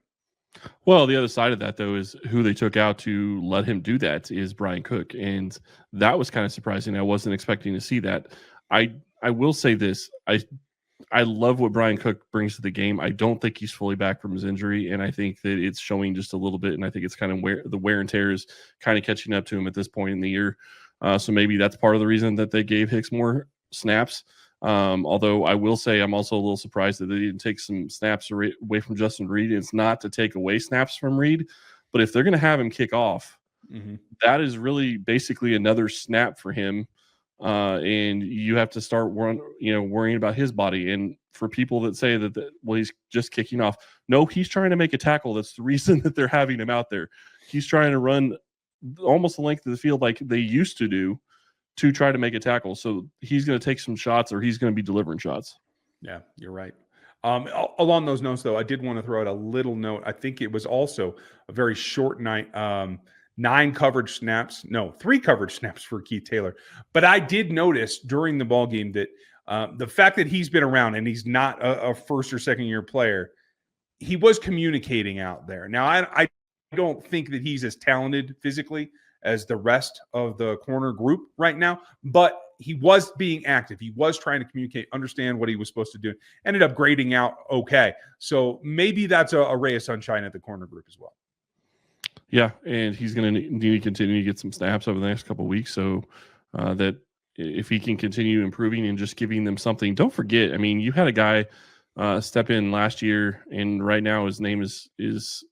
Well, the other side of that, though, is who they took out to let him do that is Brian Cook. And that was kind of surprising. I wasn't expecting to see that. I will say this. I love what Brian Cook brings to the game. I don't think he's fully back from his injury, and I think that it's showing just a little bit, and I think it's kind of the wear and tear is kind of catching up to him at this point in the year. So maybe that's part of the reason that they gave Hicks more snaps. Although I will say I'm also a little surprised that they didn't take some snaps away from Justin Reed. It's not to take away snaps from Reed, but if they're going to have him kick off, that is really basically another snap for him and you have to start worrying about his body. And for people that say that well, he's just kicking off, no, he's trying to make a tackle. That's the reason that they're having him out there. He's trying to run almost the length of the field like they used to do to try to make a tackle. So he's going to take some shots, or he's going to be delivering shots. Yeah, you're right. Along those notes, though, I did want to throw out a little note. I think it was also a very short night. 3 coverage snaps for Keith Taylor. But I did notice during the ball game that the fact that he's been around and he's not a first or second year player, he was communicating out there. Now, I don't think that he's as talented physically as the rest of the corner group right now, but he was being active. He was trying to communicate, understand what he was supposed to do, ended up grading out okay. So maybe that's a ray of sunshine at the corner group as well. Yeah, and he's going to need to continue to get some snaps over the next couple of weeks, so that if he can continue improving and just giving them something. Don't forget, I mean, you had a guy step in last year, and right now his name is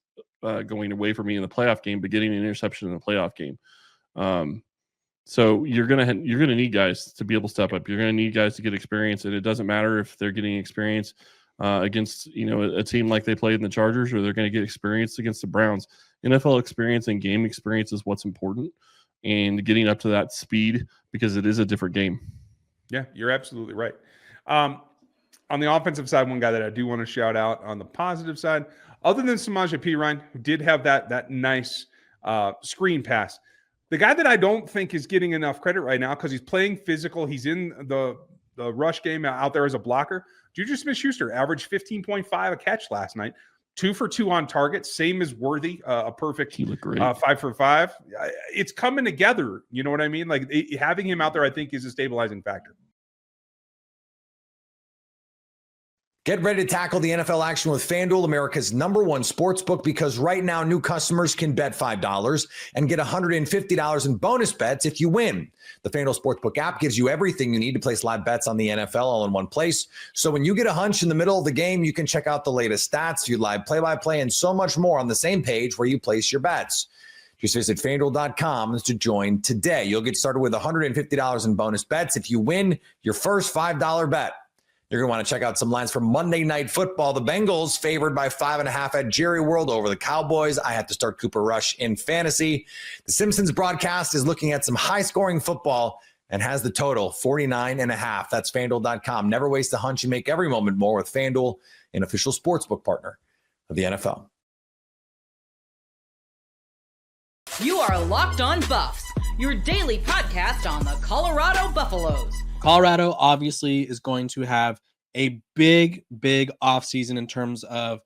going away from me in the playoff game, but getting an interception in the playoff game. So you're gonna need guys to be able to step up. You're gonna need guys to get experience, and it doesn't matter if they're getting experience against a team like they played in the Chargers, or they're going to get experience against the Browns. NFL experience and game experience is what's important, and getting up to that speed, because it is a different game. Yeah, you're absolutely right. On the offensive side, one guy that I do want to shout out on the positive side, other than Samaje Perine, who did have that nice screen pass, the guy that I don't think is getting enough credit right now because he's playing physical, he's in the rush game out there as a blocker. Juju Smith-Schuster averaged 15.5 a catch last night, 2 for 2 on target, same as Worthy, a perfect 5 for 5. It's coming together. You know what I mean? Like having him out there, I think, is a stabilizing factor. Get ready to tackle the NFL action with FanDuel, America's #1 sportsbook, because right now new customers can bet $5 and get $150 in bonus bets if you win. The FanDuel Sportsbook app gives you everything you need to place live bets on the NFL all in one place. So when you get a hunch in the middle of the game, you can check out the latest stats, view live play-by-play, and so much more on the same page where you place your bets. Just visit FanDuel.com to join today. You'll get started with $150 in bonus bets if you win your first $5 bet. You're going to want to check out some lines for Monday Night Football. The Bengals favored by 5.5 at Jerry World over the Cowboys. I have to start Cooper Rush in fantasy. The Simpsons broadcast is looking at some high-scoring football and has the total 49.5. That's FanDuel.com. Never waste a hunch. You make every moment more with FanDuel, an official sportsbook partner of the NFL. You are Locked On Buffs, your daily podcast on the Colorado Buffaloes. Colorado obviously is going to have a big offseason in terms of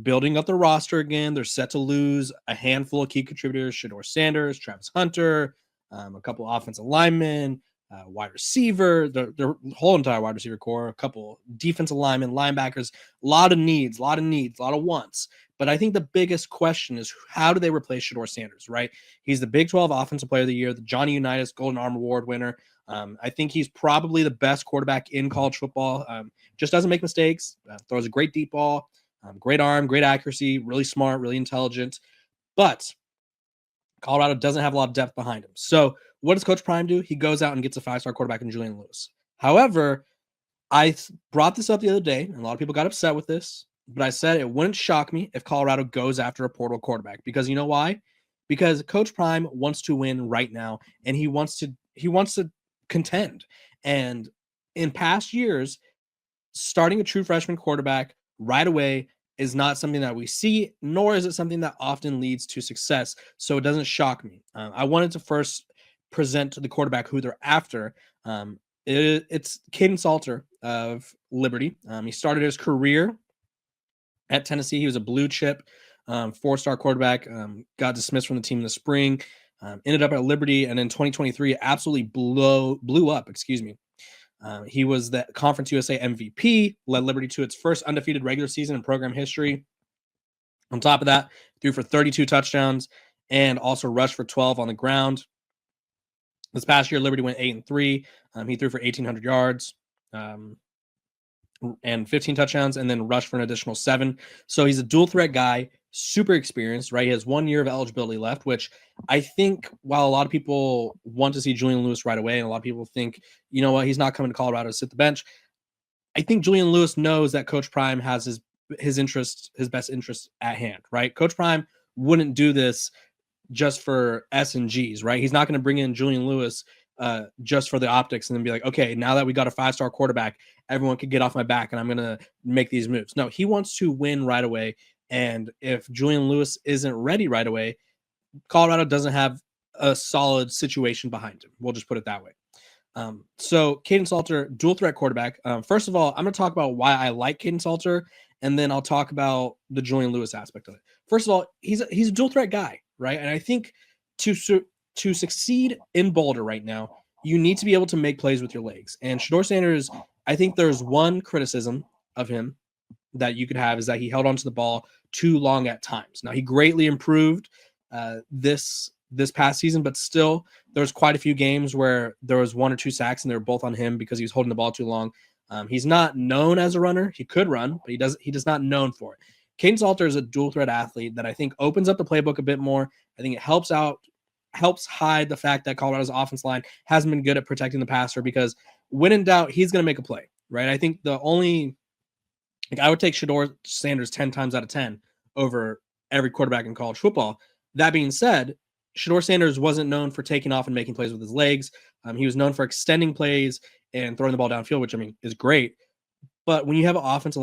building up the roster again. They're set to lose a handful of key contributors: Shedeur Sanders, Travis Hunter, a couple of offensive linemen, wide receiver, their whole entire wide receiver core, a couple defensive linemen, linebackers, a lot of needs, a lot of wants. But I think the biggest question is, how do they replace Shedeur Sanders, right? He's the Big 12 Offensive Player of the Year, the Johnny Unitas Golden Arm Award winner. I think he's probably the best quarterback in college football. Just doesn't make mistakes, throws a great deep ball, great arm, great accuracy, really smart, really intelligent. But Colorado doesn't have a lot of depth behind him. So what does Coach Prime do? He goes out and gets a 5-star quarterback in Julian Lewis. However, I brought this up the other day, and a lot of people got upset with this, but I said it wouldn't shock me if Colorado goes after a portal quarterback, because you know why? Because Coach Prime wants to win right now, and he wants to contend. And in past years, starting a true freshman quarterback right away is not something that we see, nor is it something that often leads to success. So it doesn't shock me. I wanted to first present to the quarterback who they're after. It's Caden Salter of Liberty. He started his career at Tennessee. He was a blue chip 4-star quarterback, got dismissed from the team in the spring, ended up at Liberty, and in 2023 absolutely blew up. He was the Conference USA MVP, led Liberty to its first undefeated regular season in program history. On top of that, threw for 32 touchdowns and also rushed for 12 on the ground. This past year, Liberty went 8-3. He threw for 1,800 yards and 15 touchdowns, and then rushed for an additional 7. So he's a dual threat guy super experienced, right? He has 1 year of eligibility left, which I think while a lot of people want to see Julian Lewis right away, and a lot of people think, you know what, he's not coming to Colorado to sit the bench. I think Julian Lewis knows that Coach Prime has his best interest at hand, right? Coach Prime wouldn't do this just for S and G's, right? He's not going to bring in Julian Lewis just for the optics and then be like, okay, now that we got a 5-star quarterback, everyone can get off my back and I'm going to make these moves. No, he wants to win right away. And if Julian Lewis isn't ready right away, Colorado doesn't have a solid situation behind him. We'll just put it that way. So Caden Salter, dual threat quarterback. First of all, I'm going to talk about why I like Caden Salter, and then I'll talk about the Julian Lewis aspect of it. First of all, he's a dual threat guy, right? And I think to succeed in Boulder right now, you need to be able to make plays with your legs. And Shedeur Sanders, I think there's one criticism of him that you could have is that he held onto the ball too long at times. Now, he greatly improved this past season, but still there's quite a few games where there was 1 or 2 sacks and they were both on him because he was holding the ball too long. He's not known as a runner. He could run, but he does not known for it. Caden Salter is a dual threat athlete that I think opens up the playbook a bit more. I think it helps hide the fact that Colorado's offense line hasn't been good at protecting the passer, because when in doubt, he's going to make a play, right? I think I would take Shedeur Sanders 10 times out of 10 over every quarterback in college football. That being said, Shedeur Sanders wasn't known for taking off and making plays with his legs. He was known for extending plays and throwing the ball downfield, which, I mean, is great. But when you have an offensive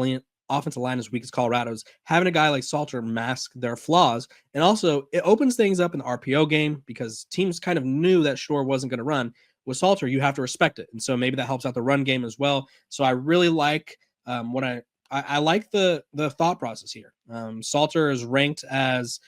line as weak as Colorado's, having a guy like Salter mask their flaws, and also it opens things up in the RPO game because teams kind of knew that Shedeur wasn't going to run. With Salter, you have to respect it. And so maybe that helps out the run game as well. So I really like I like the thought process here. Salter is ranked as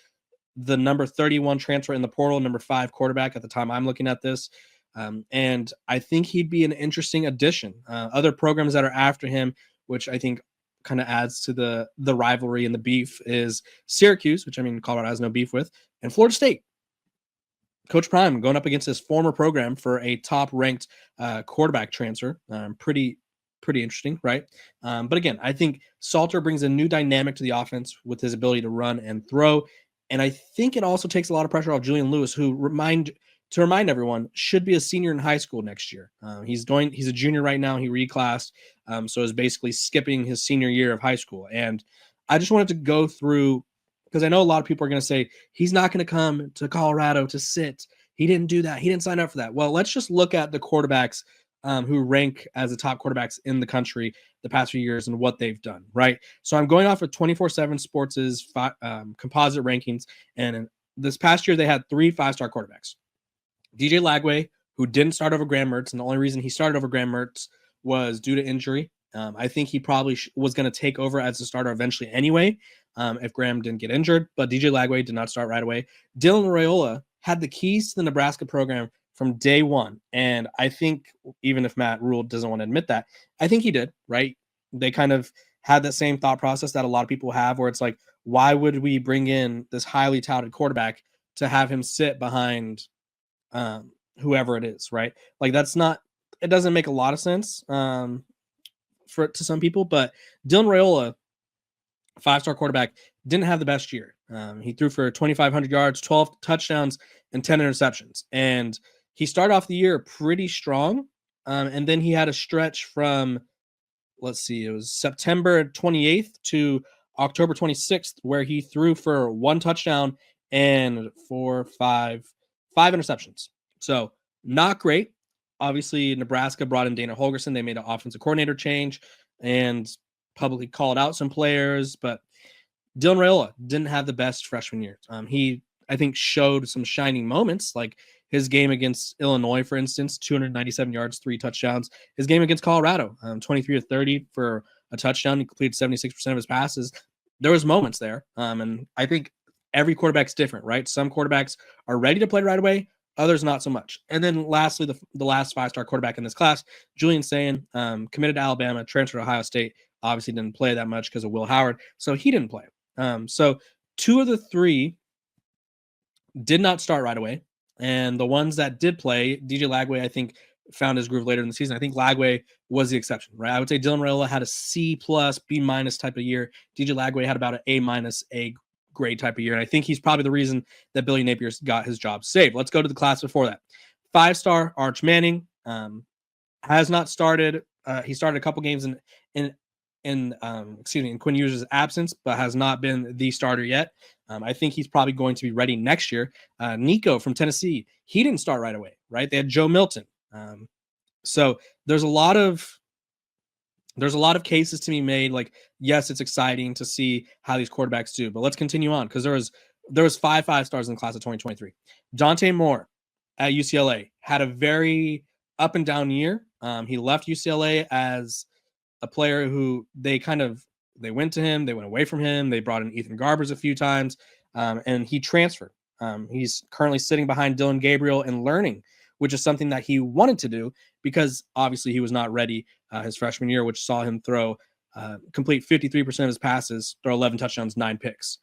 the number 31 transfer in the portal, number 5 quarterback at the time I'm looking at this. And I think he'd be an interesting addition. Other programs that are after him, which I think kind of adds to the rivalry and the beef, is Syracuse, which, I mean, Colorado has no beef with, and Florida State. Coach Prime going up against his former program for a top-ranked quarterback transfer. Pretty interesting, right? But again, I think Salter brings a new dynamic to the offense with his ability to run and throw. And I think it also takes a lot of pressure off Julian Lewis, who to remind everyone, should be a senior in high school next year. He's a junior right now. He reclassed, so is basically skipping his senior year of high school. And I just wanted to go through, because I know a lot of people are going to say he's not going to come to Colorado to sit. He didn't do that. He didn't sign up for that. Well, let's just look at the quarterbacks who rank as the top quarterbacks in the country the past few years and what they've done, right? So I'm going off of 24/7 Sports' composite rankings, and this past year they had 3 5-star quarterbacks. DJ Lagway, who didn't start over Graham Mertz, and the only reason he started over Graham Mertz was due to injury. I think he probably was going to take over as a starter eventually anyway if Graham didn't get injured, but DJ Lagway did not start right away. Dylan Raiola had the keys to the Nebraska program from day one. And I think even if Matt Rule doesn't want to admit that, I think he did, right? They kind of had that same thought process that a lot of people have, where it's like, why would we bring in this highly touted quarterback to have him sit behind whoever it is, right? Like, it doesn't make a lot of sense to some people, but Dylan Raiola, 5-star quarterback, didn't have the best year. He threw for 2,500 yards, 12 touchdowns, and 10 interceptions. And he started off the year pretty strong, and then he had a stretch from, it was September 28th to October 26th, where he threw for 1 touchdown and 5 interceptions. So not great. Obviously, Nebraska brought in Dana Holgerson. They made an offensive coordinator change and publicly called out some players, but Dylan Raiola didn't have the best freshman year. He, I think, showed some shining moments, like his game against Illinois, for instance, 297 yards, 3 touchdowns. His game against Colorado, 23 of 30 for a touchdown. He completed 76% of his passes. There was moments there. And I think every quarterback's different, right? Some quarterbacks are ready to play right away, others not so much. And then lastly, the last 5-star quarterback in this class, Julian Sayin, committed to Alabama, transferred to Ohio State, obviously didn't play that much because of Will Howard, so he didn't play. So 2 of the 3 did not start right away. And the ones that did play, DJ Lagway, I think, found his groove later in the season. I think Lagway was the exception, right? I would say Dylan Raiola had a C+, B- type of year. DJ Lagway had about an A- A grade type of year. And I think he's probably the reason that Billy Napier's got his job saved. Let's go to the class before that. 5-star Arch Manning has not started. He started a couple games in Quinn Ewers' absence, but has not been the starter yet. I think he's probably going to be ready next year. Nico from Tennessee, he didn't start right away, right? They had Joe Milton. So there's a lot of cases to be made. Like, yes, it's exciting to see how these quarterbacks do, but let's continue on, because there was 5 stars in the class of 2023. Dante Moore at UCLA had a very up and down year. He left UCLA as a player who they went to him, they went away from him. They brought in Ethan Garbers a few times, and he transferred. He's currently sitting behind Dylan Gabriel and learning, which is something that he wanted to do because obviously he was not ready his freshman year, which saw him complete 53% of his passes, throw 11 touchdowns, 9 picks.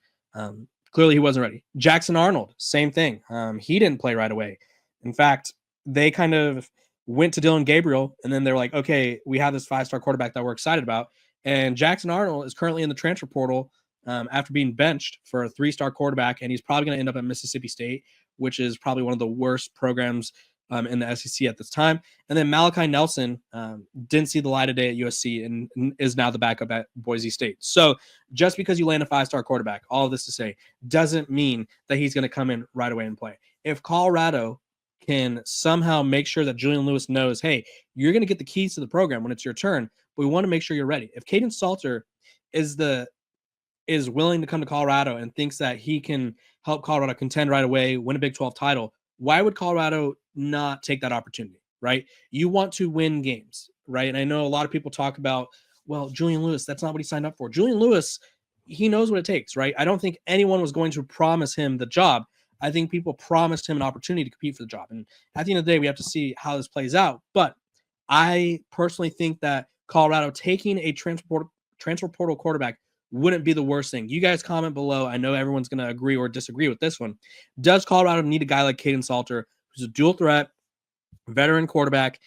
Clearly he wasn't ready. Jackson Arnold, same thing. He didn't play right away. In fact, they kind of went to Dylan Gabriel, and then they're like, okay, we have this 5-star quarterback that we're excited about. And Jackson Arnold is currently in the transfer portal after being benched for a 3-star quarterback, and he's probably going to end up at Mississippi State, which is probably one of the worst programs in the SEC at this time. And then Malachi Nelson didn't see the light of day at USC and is now the backup at Boise State. So just because you land a 5-star quarterback, all of this to say, doesn't mean that he's going to come in right away and play. If Colorado can somehow make sure that Julian Lewis knows, hey, you're going to get the keys to the program when it's your turn, but we want to make sure you're ready. If Caden Salter is willing to come to Colorado and thinks that he can help Colorado contend right away, win a Big 12 title, why would Colorado not take that opportunity, right? You want to win games, right? And I know a lot of people talk about, well, Julian Lewis, that's not what he signed up for. Julian Lewis, he knows what it takes, right? I don't think anyone was going to promise him the job. I think people promised him an opportunity to compete for the job. And at the end of the day, we have to see how this plays out. But I personally think that Colorado taking a transfer portal quarterback wouldn't be the worst thing. You guys comment below. I know everyone's going to agree or disagree with this one. Does Colorado need a guy like Caden Salter, who's a dual threat, veteran quarterback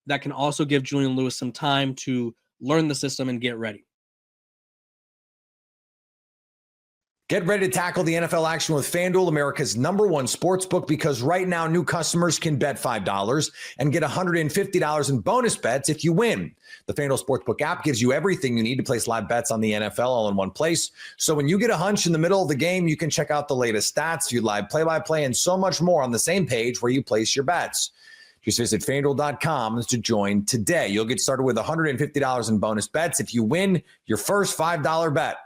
that can also give Julian Lewis some time to learn the system and get ready? Get ready to tackle the NFL action with FanDuel, America's #1 sportsbook, because right now new customers can bet $5 and get $150 in bonus bets if you win. The FanDuel Sportsbook app gives you everything you need to place live bets on the NFL all in one place. So when you get a hunch in the middle of the game, you can check out the latest stats, view live play-by-play, and so much more on the same page where you place your bets. Just visit FanDuel.com to join today. You'll get started with $150 in bonus bets if you win your first $5 bet.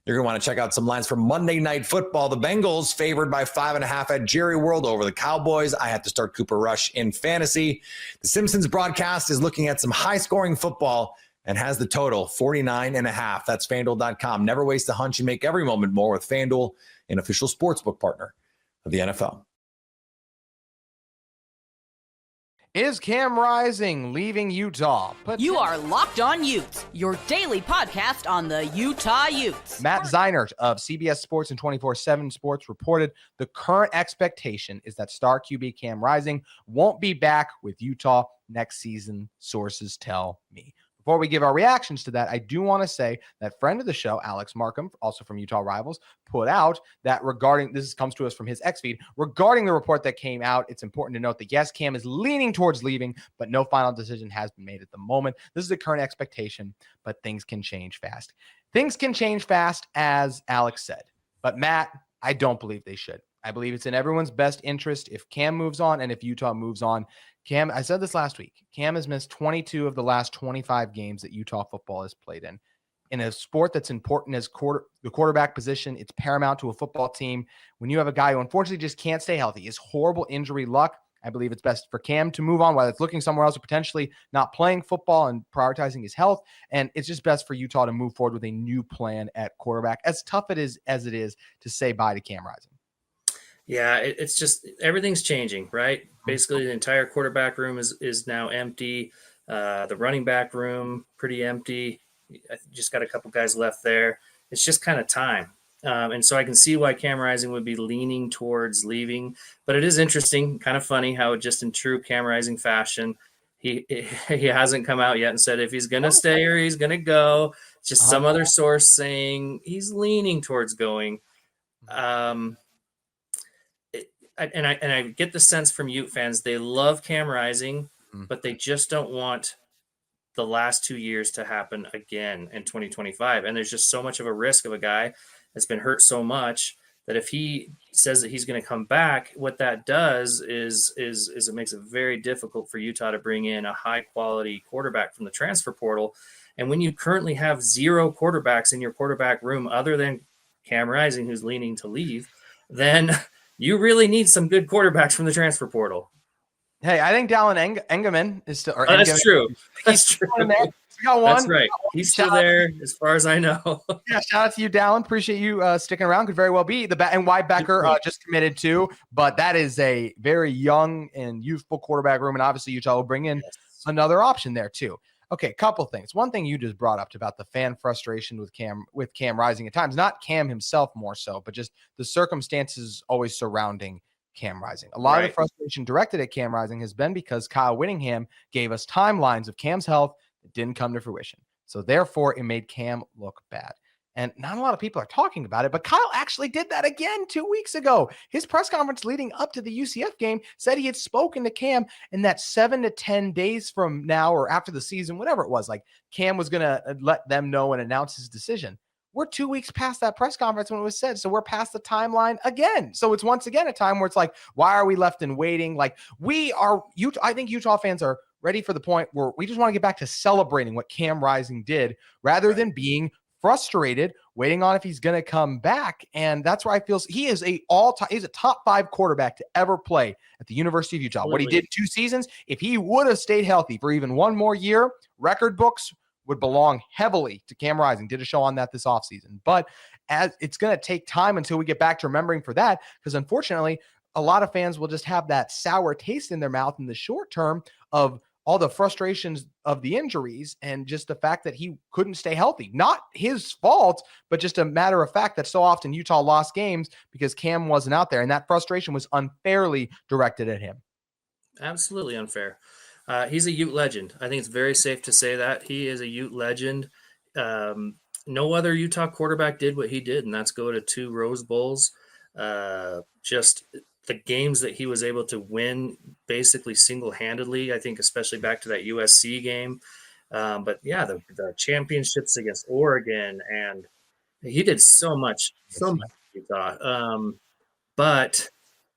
You're going to want to check out some lines from Monday Night Football. The Bengals favored by 5.5 at Jerry World over the Cowboys. I had to start Cooper Rush in fantasy. The Simpsons broadcast is looking at some high-scoring football and has the total 49.5. That's FanDuel.com. Never waste a hunch and make every moment more with FanDuel, an official sportsbook partner of the NFL. Is Cam Rising leaving Utah? You are Locked On Utes, your daily podcast on the Utah Utes. Matt Zeinert of CBS Sports and 24/7 Sports reported the current expectation is that star QB Cam Rising won't be back with Utah next season, sources tell me. Before we give our reactions to that, I do want to say that friend of the show, Alex Markham, also from Utah Rivals, put out that regarding, this comes to us from his X feed, regarding the report that came out, it's important to note that yes, Cam is leaning towards leaving, but no final decision has been made at the moment. This is the current expectation, but things can change fast. Things can change fast, as Alex said. But Matt, I don't believe they should. I believe it's in everyone's best interest if Cam moves on and if Utah moves on. Cam, I said this last week, Cam has missed 22 of the last 25 games that Utah football has played in. In a sport that's important as the quarterback position, it's paramount to a football team. When you have a guy who unfortunately just can't stay healthy, is horrible injury luck, I believe it's best for Cam to move on, whether it's looking somewhere else or potentially not playing football and prioritizing his health. And it's just best for Utah to move forward with a new plan at quarterback, as tough it is as it is to say bye to Cam Rising. Yeah, it's just everything's changing, right? Basically, the entire quarterback room is now empty. The running back room, pretty empty. I just got a couple guys left there. It's just kind of time. And so I can see why Cam Rising would be leaning towards leaving. But it is interesting, kind of funny how just in true Cam Rising fashion, he hasn't come out yet and said if he's going to stay or he's going to go. It's just some other source saying he's leaning towards going. I get the sense from Ute fans, they love Cam Rising, but they just don't want the last 2 years to happen again in 2025. And there's just so much of a risk of a guy that's been hurt so much that if he says that he's going to come back, what that does is it makes it very difficult for Utah to bring in a high quality quarterback from the transfer portal. And when you currently have 0 quarterbacks in your quarterback room other than Cam Rising, who's leaning to leave, then you really need some good quarterbacks from the transfer portal. Hey, I think Dallin Engelman is still. Or that's Engelman, true. That's true. We got one. That's right. He's still there, as far as I know. Yeah, shout out to you, Dallin. Appreciate you sticking around. Could very well be and Wyatt Becker just committed too. But that is a very young and youthful quarterback room, and obviously Utah will bring in another option there too. Okay, couple things. One thing you just brought up about the fan frustration with Cam Rising at times, not Cam himself more so, but just the circumstances always surrounding Cam Rising. A lot of the frustration directed at Cam Rising has been because Kyle Whittingham gave us timelines of Cam's health that didn't come to fruition. So therefore, it made Cam look bad. And not a lot of people are talking about it, but Kyle actually did that again 2 weeks ago. His press conference leading up to the UCF game said he had spoken to Cam and that 7 to 10 days from now or after the season, whatever it was, like Cam was going to let them know and announce his decision. We're 2 weeks past that press conference when it was said. So we're past the timeline again. So it's once again a time where it's like, why are we left in waiting? Like I think Utah fans are ready for the point where we just want to get back to celebrating what Cam Rising did rather than being frustrated, waiting on if he's going to come back. And that's where I feel he is he's a top 5 quarterback to ever play at the University of Utah. Absolutely. What he did 2 seasons, if he would have stayed healthy for even one more year, record books would belong heavily to Cam Rising. Did a show on that this offseason. But as it's going to take time until we get back to remembering for that, because unfortunately, a lot of fans will just have that sour taste in their mouth in the short term of all the frustrations of the injuries and just the fact that he couldn't stay healthy. Not his fault, but just a matter of fact that so often Utah lost games because Cam wasn't out there. And that frustration was unfairly directed at him. Absolutely unfair. He's a Ute legend. I think it's very safe to say that. He is a Ute legend. No other Utah quarterback did what he did, and that's go to 2 Rose Bowls. Just the games that he was able to win basically single-handedly, I think especially back to that USC game. But yeah, the championships against Oregon, and he did so much Utah. But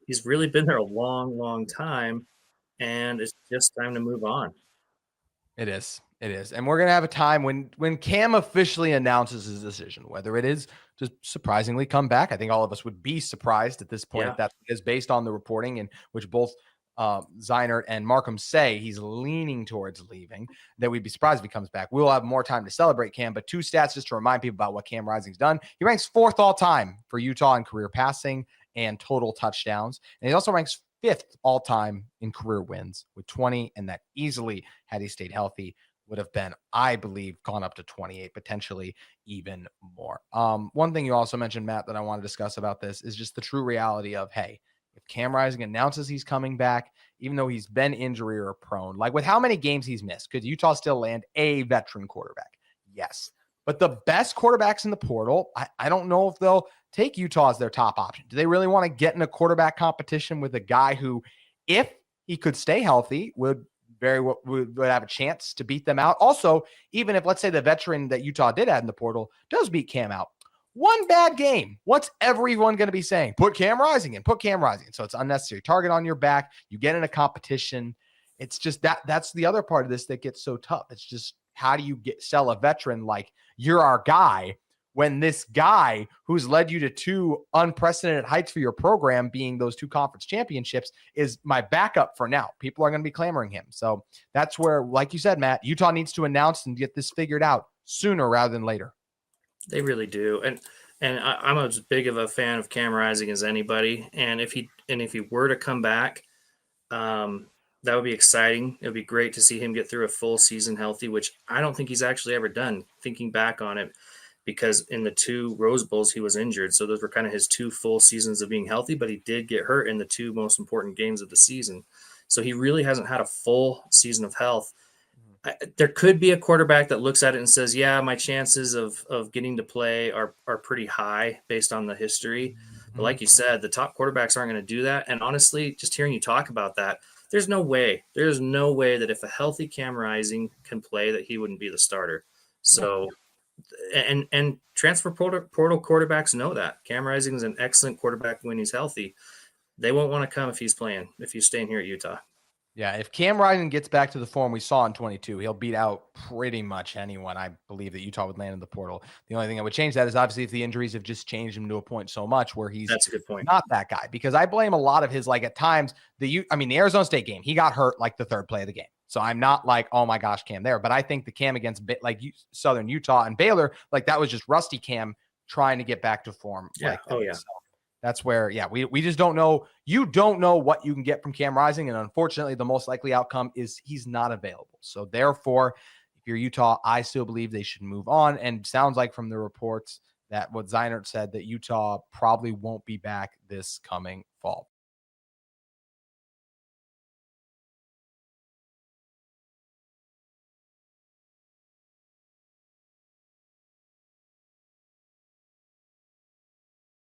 he's really been there a long, long time. And it's just time to move on. It is. And we're going to have a time when Cam officially announces his decision, whether it is to surprisingly come back. I think all of us would be surprised at this point. If that is based on the reporting in which both Zeinert and Markham say he's leaning towards leaving, that we'd be surprised if he comes back. We'll have more time to celebrate Cam, but 2 stats just to remind people about what Cam Rising's done. He ranks 4th all time for Utah in career passing and total touchdowns. And he also ranks 5th all-time in career wins with 20, and that easily, had he stayed healthy, would have been, I believe, gone up to 28, potentially even more. One thing you also mentioned, Matt, that I want to discuss about this is just the true reality of, hey, if Cam Rising announces he's coming back, even though he's been injury or prone, like with how many games he's missed, could Utah still land a veteran quarterback? Yes. But the best quarterbacks in the portal, I don't know if they'll take Utah as their top option. Do they really want to get in a quarterback competition with a guy who, if he could stay healthy, would have a chance to beat them out? Also, even if, let's say, the veteran that Utah did add in the portal does beat Cam out, one bad game, what's everyone going to be saying? Put Cam Rising in. So it's unnecessary target on your back. You get in a competition. It's just that's the other part of this that gets so tough. It's just, how do you sell a veteran like you're our guy when this guy who's led you to 2 unprecedented heights for your program, being those 2 conference championships, is my backup for now? People are going to be clamoring him. So that's where, like you said, Matt, Utah needs to announce and get this figured out sooner rather than later. They really do. And I'm as big of a fan of Cam Rising as anybody. And if he were to come back, that would be exciting. It would be great to see him get through a full season healthy, which I don't think he's actually ever done, thinking back on it, because in the 2 Rose Bowls, he was injured. So those were kind of his 2 full seasons of being healthy, but he did get hurt in the 2 most important games of the season. So he really hasn't had a full season of health. There could be a quarterback that looks at it and says, yeah, my chances of getting to play are pretty high based on the history. But like you said, the top quarterbacks aren't going to do that. And honestly, just hearing you talk about that, there's no way that if a healthy Cam Rising can play, that he wouldn't be the starter. So, and transfer portal quarterbacks know that Cam Rising is an excellent quarterback when he's healthy. They won't want to come if he's staying here at Utah. Yeah, if Cam Rising gets back to the form we saw in 22, he'll beat out pretty much anyone I believe that Utah would land in the portal. The only thing that would change that is obviously if the injuries have just changed him to a point so much where he's That's a good point. Not that guy, because I blame a lot of his, like at times, the Arizona State game, he got hurt like the third play of the game. So I'm not like, oh my gosh, Cam there. But I think the Cam against Southern Utah and Baylor, like that was just rusty Cam trying to get back to form. Yeah. Like Oh, yeah. So that's where, we just don't know. You don't know what you can get from Cam Rising. And unfortunately, the most likely outcome is he's not available. So therefore, if you're Utah, I still believe they should move on. And sounds like from the reports that what Zeinert said, that Utah probably won't be back this coming fall.